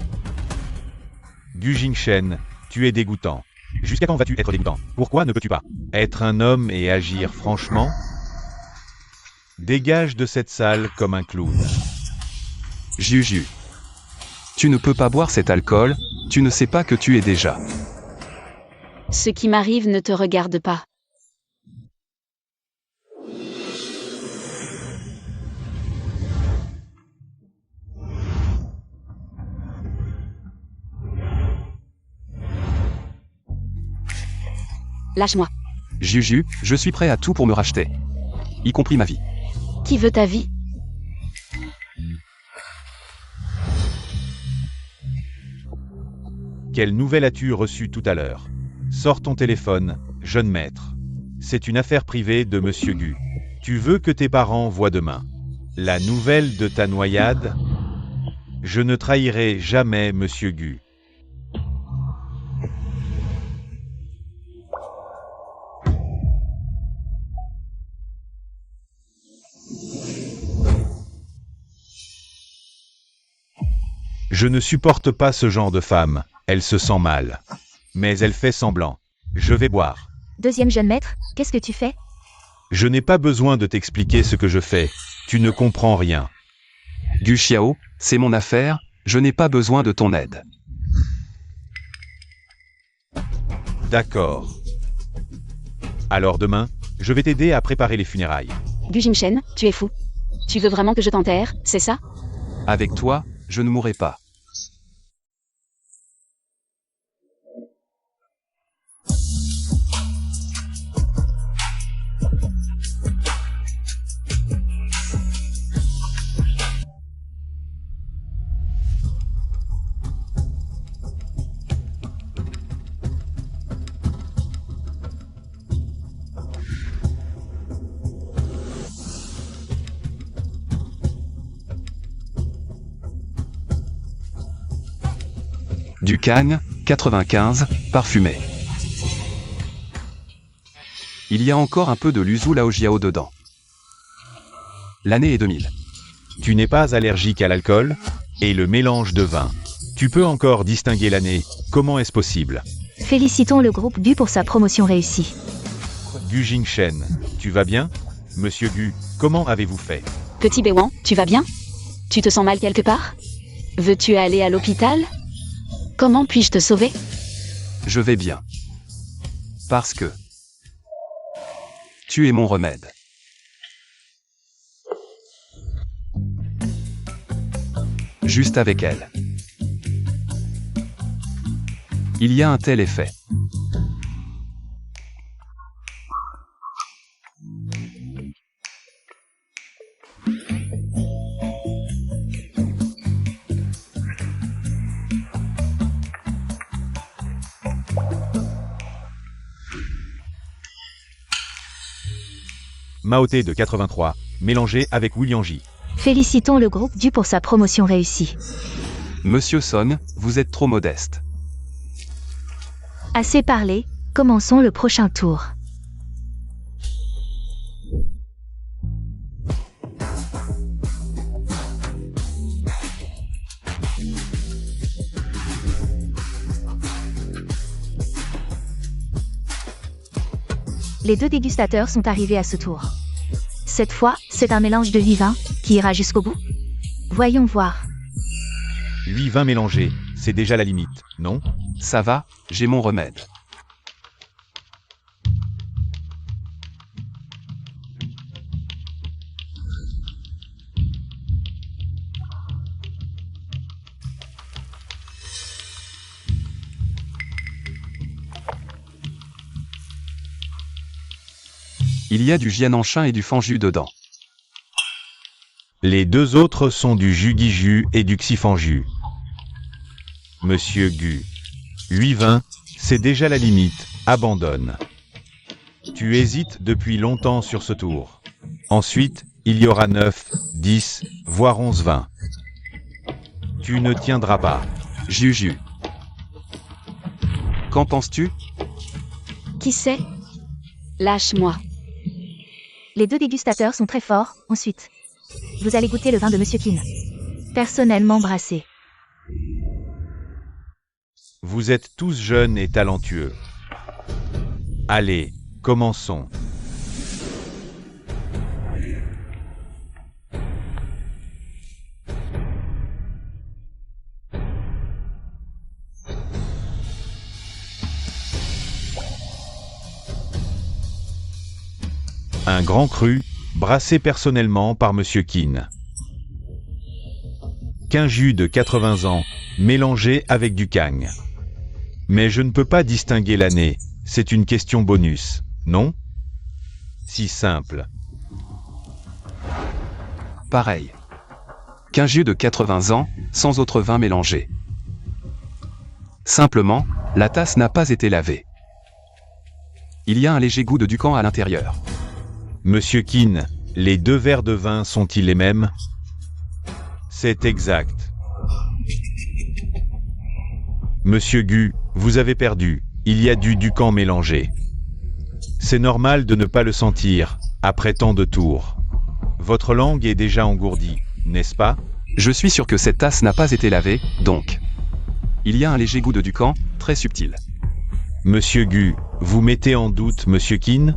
Gu Jingshen, tu es dégoûtant. Jusqu'à quand vas-tu être dégoûtant? Pourquoi ne peux-tu pas être un homme et agir franchement? Dégage de cette salle comme un clown. Juju. Tu ne peux pas boire cet alcool, tu ne sais pas que tu es déjà. Ce qui m'arrive ne te regarde pas. Lâche-moi. Juju, je suis prêt à tout pour me racheter. Y compris ma vie. Qui veut ta vie? Quelle nouvelle as-tu reçue tout à l'heure? Sors ton téléphone, jeune maître. C'est une affaire privée de Monsieur Gu. Tu veux que tes parents voient demain la nouvelle de ta noyade? Je ne trahirai jamais Monsieur Gu. Je ne supporte pas ce genre de femme, elle se sent mal. Mais elle fait semblant. Je vais boire. Deuxième jeune maître, qu'est-ce que tu fais? Je n'ai pas besoin de t'expliquer ce que je fais. Tu ne comprends rien. Gu Xiao, c'est mon affaire, je n'ai pas besoin de ton aide. D'accord. Alors demain, je vais t'aider à préparer les funérailles. Gu Jingchen, tu es fou. Tu veux vraiment que je t'enterre, c'est ça? Avec toi, je ne mourrai pas. Du Kang, 95, parfumé. Il y a encore un peu de l'Uzu Laojiao dedans. L'année est 2000. Tu n'es pas allergique à l'alcool et le mélange de vin. Tu peux encore distinguer l'année. Comment est-ce possible? Félicitons le groupe Gu pour sa promotion réussie. Gu Jingchen, tu vas bien? Monsieur Gu, comment avez-vous fait? Petit Béwan, tu vas bien? Tu te sens mal quelque part? Veux-tu aller à l'hôpital? Comment puis-je te sauver? Je vais bien. Parce que... tu es mon remède. Juste avec elle. Il y a un tel effet. Maoté de 83, mélangé avec William J. Félicitons le groupe Gu pour sa promotion réussie. Monsieur Son, vous êtes trop modeste. Assez parlé, commençons le prochain tour. Les deux dégustateurs sont arrivés à ce tour. Cette fois, c'est un mélange de 8 vins qui ira jusqu'au bout. Voyons voir. 8 vins mélangés, c'est déjà la limite, non? Ça va, j'ai mon remède. Il y a du jiananchin et du fanju dedans. Les deux autres sont du jugiju et du xifanju. Monsieur Gu. 8 vins, c'est déjà la limite, abandonne. Tu hésites depuis longtemps sur ce tour. Ensuite, il y aura 9, 10, voire 11 vins. Tu ne tiendras pas. Juju. Qu'en penses-tu? Qui sait? Lâche-moi. Les deux dégustateurs sont très forts. Ensuite, vous allez goûter le vin de Monsieur Qin. Personnellement brassé. Vous êtes tous jeunes et talentueux. Allez, commençons. Un grand cru, brassé personnellement par Monsieur Keane. Qu'un jus de 80 ans, mélangé avec du Kang. Mais je ne peux pas distinguer l'année, c'est une question bonus, non? Si simple. Pareil. Qu'un jus de 80 ans, sans autre vin mélangé. Simplement, la tasse n'a pas été lavée. Il y a un léger goût de Ducan à l'intérieur. Monsieur Keane, les 2 verres de vin sont-ils les mêmes? C'est exact. Monsieur Gu, vous avez perdu, il y a du Ducan mélangé. C'est normal de ne pas le sentir, après tant de tours. Votre langue est déjà engourdie, n'est-ce pas? Je suis sûr que cette tasse n'a pas été lavée, donc. Il y a un léger goût de Ducan, très subtil. Monsieur Gu, vous mettez en doute Monsieur Keane?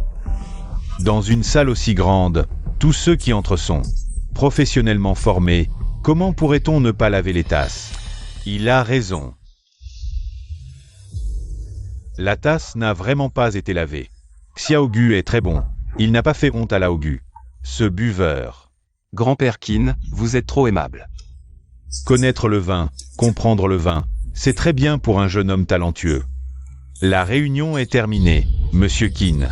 Dans une salle aussi grande, tous ceux qui entrent sont professionnellement formés, comment pourrait-on ne pas laver les tasses? Il a raison. La tasse n'a vraiment pas été lavée. Xiao Gu est très bon, il n'a pas fait honte à Lao Gu. Ce buveur. Grand-père Keane, vous êtes trop aimable. Connaître le vin, comprendre le vin, c'est très bien pour un jeune homme talentueux. La réunion est terminée, Monsieur Keane.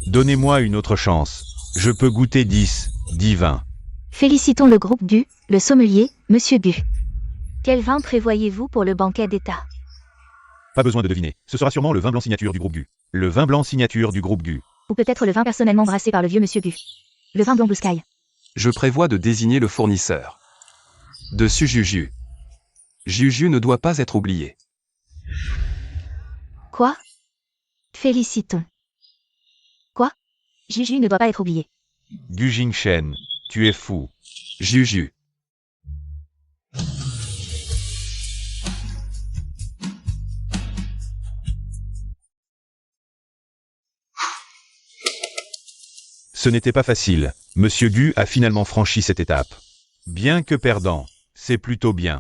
Donnez-moi une autre chance. Je peux goûter 10 vins. Félicitons le groupe Gu, le sommelier, Monsieur Gu. Quel vin prévoyez-vous pour le banquet d'État? Pas besoin de deviner, ce sera sûrement le vin blanc signature du groupe Gu. Le vin blanc signature du groupe Gu. Ou peut-être le vin personnellement brassé par le vieux Monsieur Gu. Le vin blanc Blue Sky. Je prévois de désigner le fournisseur. De Sujuju. Juju ne doit pas être oublié. Quoi? Félicitons. Quoi? Juju ne doit pas être oublié. Gu Jingshen, tu es fou. Juju. Ce n'était pas facile, Monsieur Gu a finalement franchi cette étape. Bien que perdant, c'est plutôt bien.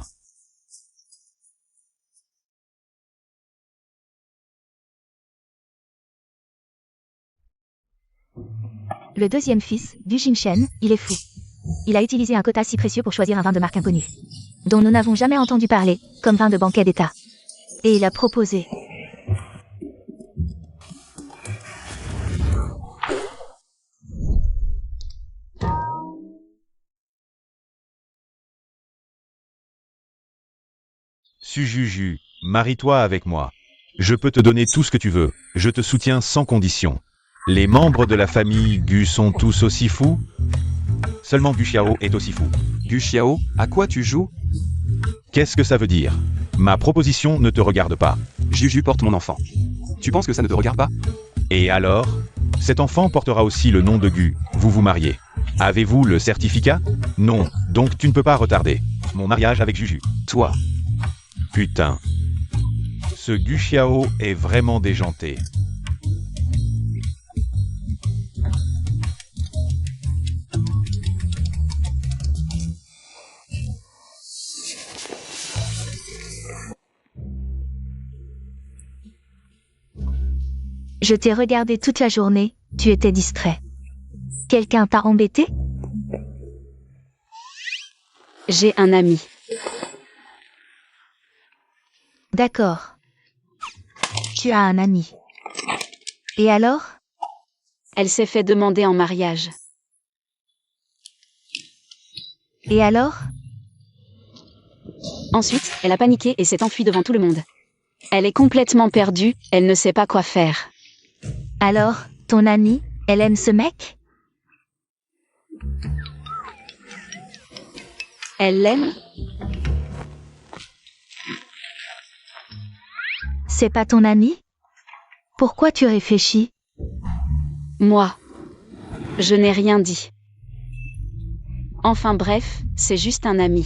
Le deuxième fils, Gu Jingshen, il est fou. Il a utilisé un quota si précieux pour choisir un vin de marque inconnue, dont nous n'avons jamais entendu parler, comme vin de banquet d'État. Et il a proposé. Sujuju, marie-toi avec moi. Je peux te donner tout ce que tu veux, je te soutiens sans condition. Les membres de la famille Gu sont tous aussi fous? Seulement Gu Xiao est aussi fou. Gu Xiao, à quoi tu joues? Qu'est-ce que ça veut dire? Ma proposition ne te regarde pas. Juju porte mon enfant. Tu penses que ça ne te regarde pas? Et alors? Cet enfant portera aussi le nom de Gu, vous vous mariez. Avez-vous le certificat? Non, donc tu ne peux pas retarder mon mariage avec Juju. Toi. Putain. Ce Gu Xiao est vraiment déjanté. Je t'ai regardé toute la journée, tu étais distrait. Quelqu'un t'a embêté? J'ai un ami. D'accord. Tu as un ami. Et alors? Elle s'est fait demander en mariage. Et alors? Ensuite, elle a paniqué et s'est enfuie devant tout le monde. Elle est complètement perdue, elle ne sait pas quoi faire. Alors, ton amie, elle aime ce mec? Elle l'aime? C'est pas ton ami? Pourquoi tu réfléchis? Moi. Je n'ai rien dit. Enfin bref, c'est juste un ami.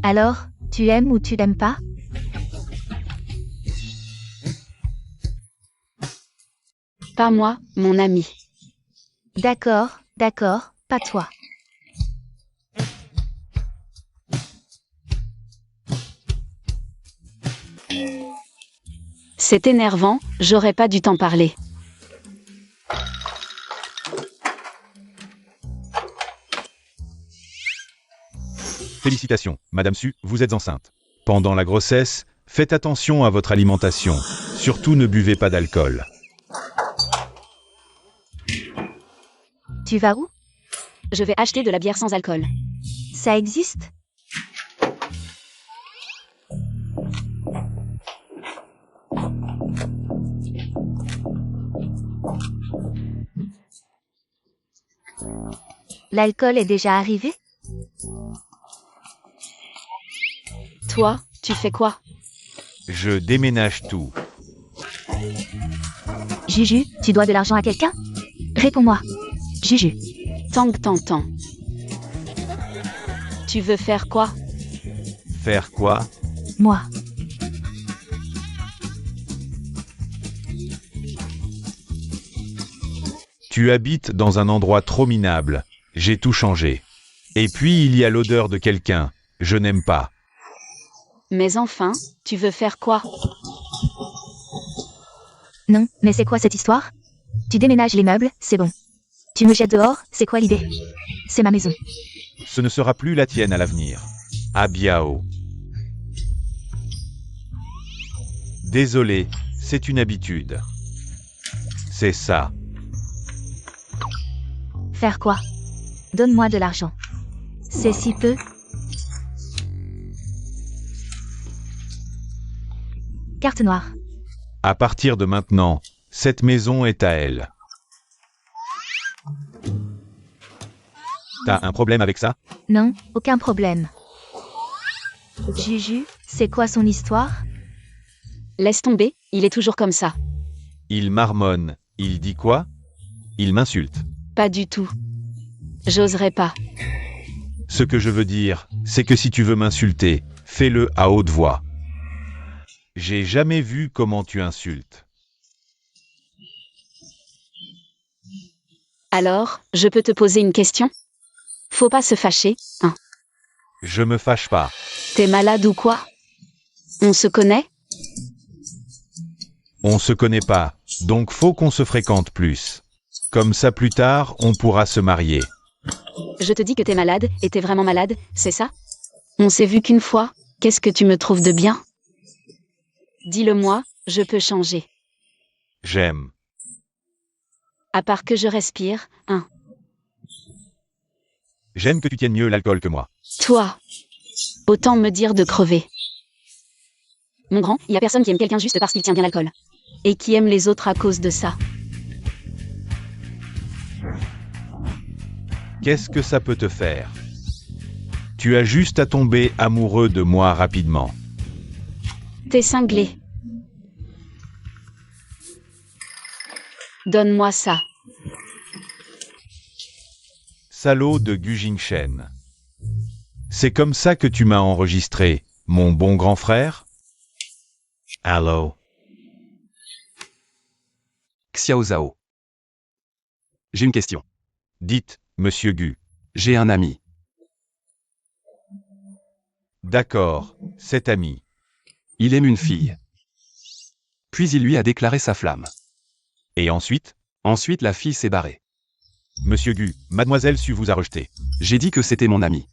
Alors, tu aimes ou tu l'aimes pas? Pas moi, mon ami. D'accord, d'accord, pas toi. C'est énervant, j'aurais pas dû t'en parler. Félicitations, Madame Su, vous êtes enceinte. Pendant la grossesse, faites attention à votre alimentation. Surtout ne buvez pas d'alcool. Tu vas où? Je vais acheter de la bière sans alcool. Ça existe? L'alcool est déjà arrivé? Toi, tu fais quoi? Je déménage tout. Juju, tu dois de l'argent à quelqu'un? Réponds-moi. Juju. Tang Tantan. Tu veux faire quoi? Faire quoi? Moi. Tu habites dans un endroit trop minable. J'ai tout changé. Et puis il y a l'odeur de quelqu'un. Je n'aime pas. Mais enfin, tu veux faire quoi? Non, mais c'est quoi cette histoire? Tu déménages les meubles, c'est bon. Tu me jettes dehors, c'est quoi l'idée? C'est ma maison. Ce ne sera plus la tienne à l'avenir. À biao. Désolé, c'est une habitude. C'est ça. Faire quoi? Donne-moi de l'argent. C'est si peu. Carte noire. À partir de maintenant, cette maison est à elle. T'as un problème avec ça? Non, aucun problème. Juju, c'est quoi son histoire? Laisse tomber, il est toujours comme ça. Il marmonne. Il dit quoi? Il m'insulte. Pas du tout. J'oserais pas. Ce que je veux dire, c'est que si tu veux m'insulter, fais-le à haute voix. J'ai jamais vu comment tu insultes. Alors, je peux te poser une question? Faut pas se fâcher, hein? Je me fâche pas. T'es malade ou quoi? On se connaît? On se connaît pas, donc faut qu'on se fréquente plus. Comme ça plus tard, on pourra se marier. Je te dis que t'es malade, et t'es vraiment malade, c'est ça? On s'est vu qu'une fois, qu'est-ce que tu me trouves de bien? Dis-le-moi, je peux changer. J'aime. À part que je respire, hein. J'aime que tu tiennes mieux l'alcool que moi. Toi. Autant me dire de crever. Mon grand, y a personne qui aime quelqu'un juste parce qu'il tient bien l'alcool. Et qui aime les autres à cause de ça. Qu'est-ce que ça peut te faire? Tu as juste à tomber amoureux de moi rapidement. T'es cinglé. Donne-moi ça. Salaud de Gu Jingshen. C'est comme ça que tu m'as enregistré, mon bon grand frère? Allô? Xiao Zhao. J'ai une question. Dites, monsieur Gu. J'ai un ami. D'accord, cet ami. Il aime une fille. Puis il lui a déclaré sa flamme. Et ensuite? Ensuite la fille s'est barrée. Monsieur Gu, mademoiselle Su vous a rejeté. J'ai dit que c'était mon ami.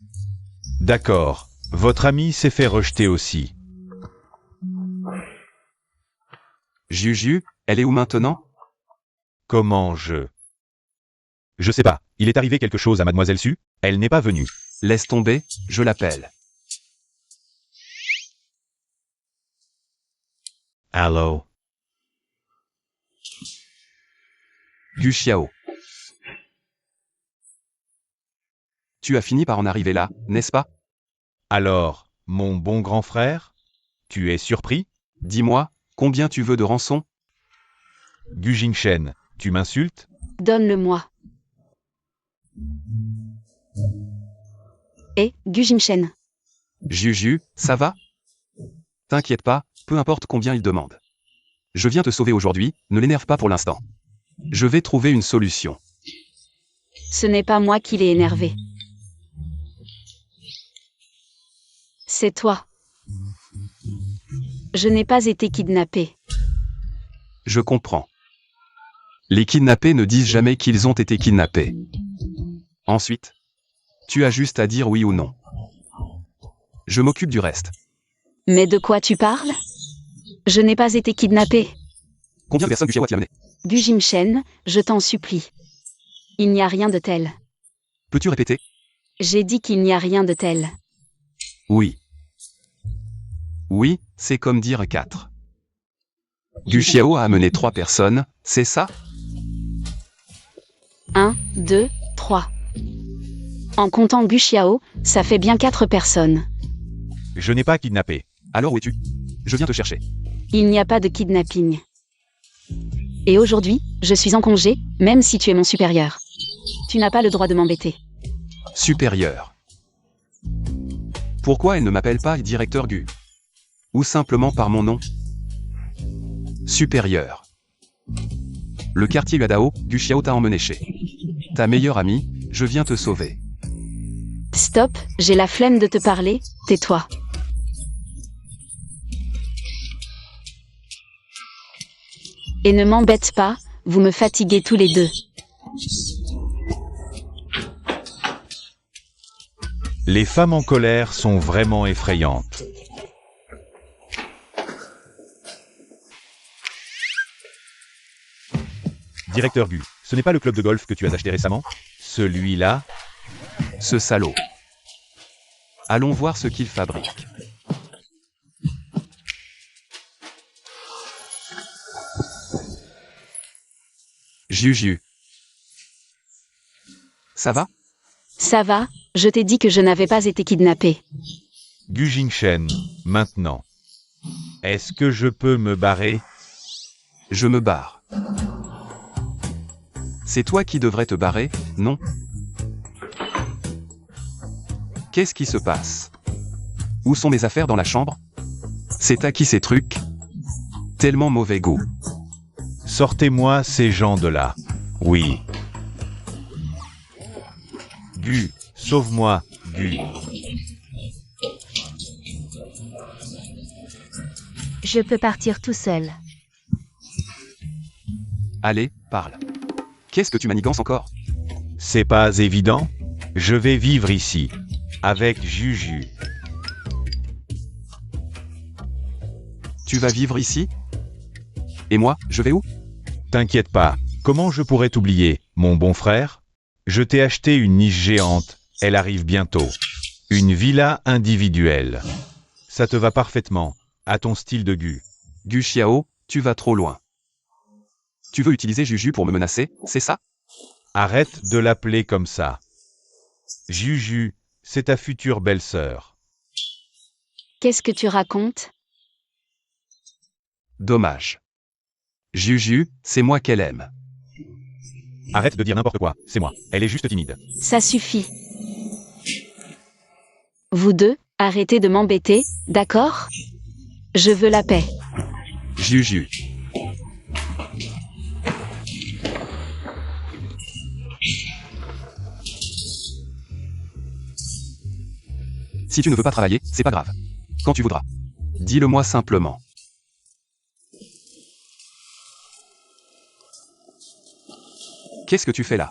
D'accord, votre ami s'est fait rejeter aussi. Juju, elle est où maintenant? Comment je... Je sais pas, il est arrivé quelque chose à mademoiselle Su, elle n'est pas venue. Laisse tomber, je l'appelle. Allô? Gu Xiao. Tu as fini par en arriver là, n'est-ce pas? Alors, mon bon grand frère? Tu es surpris? Dis-moi, combien tu veux de rançon? Gu Jingshen, tu m'insultes? Donne-le-moi. Et, Gu Jingshen. Juju, ça va? T'inquiète pas, peu importe combien il demande. Je viens te sauver aujourd'hui, ne l'énerve pas pour l'instant. Je vais trouver une solution. Ce n'est pas moi qui l'ai énervé. C'est toi. Je n'ai pas été kidnappée. Je comprends. Les kidnappés ne disent jamais qu'ils ont été kidnappés. Ensuite, tu as juste à dire oui ou non. Je m'occupe du reste. Mais de quoi tu parles? Je n'ai pas été kidnappée. Combien de personnes Gu Xiao a-t-il amené? Gu Jimshen, je t'en supplie. Il n'y a rien de tel. Peux-tu répéter? J'ai dit qu'il n'y a rien de tel. Oui. Oui, c'est comme dire 4. Gu Xiao a amené 3 personnes, c'est ça? 1, 2, 3. En comptant Gu Xiao, ça fait bien 4 personnes. Je n'ai pas kidnappé. Alors où es-tu? Je viens te chercher. Il n'y a pas de kidnapping. Et aujourd'hui, je suis en congé, même si tu es mon supérieur. Tu n'as pas le droit de m'embêter. Supérieur. Pourquoi elle ne m'appelle pas directeur Gu? Ou simplement par mon nom? Supérieur. Le quartier Yuadao, Gu Xiao t'a emmené chez ta meilleure amie, je viens te sauver. Stop, j'ai la flemme de te parler, tais-toi. Et ne m'embête pas, vous me fatiguez tous les deux. Les femmes en colère sont vraiment effrayantes. Directeur Gu, ce n'est pas le club de golf que tu as acheté récemment? Celui-là? Ce salaud. Allons voir ce qu'il fabrique. Juju. Ça va? Ça va, je t'ai dit que je n'avais pas été kidnappée. Gu Jingchen, maintenant. Est-ce que je peux me barrer? Je me barre. C'est toi qui devrais te barrer, non? Qu'est-ce qui se passe? Où sont mes affaires dans la chambre? C'est à qui ces trucs? Tellement mauvais goût. Sortez-moi ces gens de là. Oui. Gu, sauve-moi, Gu. Je peux partir tout seul. Allez, parle. Qu'est-ce que tu manigances encore? C'est pas évident? Je vais vivre ici. Avec Juju. Tu vas vivre ici? Et moi, je vais où? T'inquiète pas. Comment je pourrais t'oublier, mon bon frère? Je t'ai acheté une niche géante. Elle arrive bientôt. Une villa individuelle. Ça te va parfaitement. À ton style de Gu. Gu Xiao, tu vas trop loin. Tu veux utiliser Juju pour me menacer, c'est ça? Arrête de l'appeler comme ça. Juju, c'est ta future belle-sœur. Qu'est-ce que tu racontes? Dommage. Juju, c'est moi qu'elle aime. Arrête de dire n'importe quoi, c'est moi. Elle est juste timide. Ça suffit. Vous deux, arrêtez de m'embêter, d'accord? Je veux la paix. Juju. Si tu ne veux pas travailler, c'est pas grave. Quand tu voudras. Dis-le-moi simplement. Qu'est-ce que tu fais là?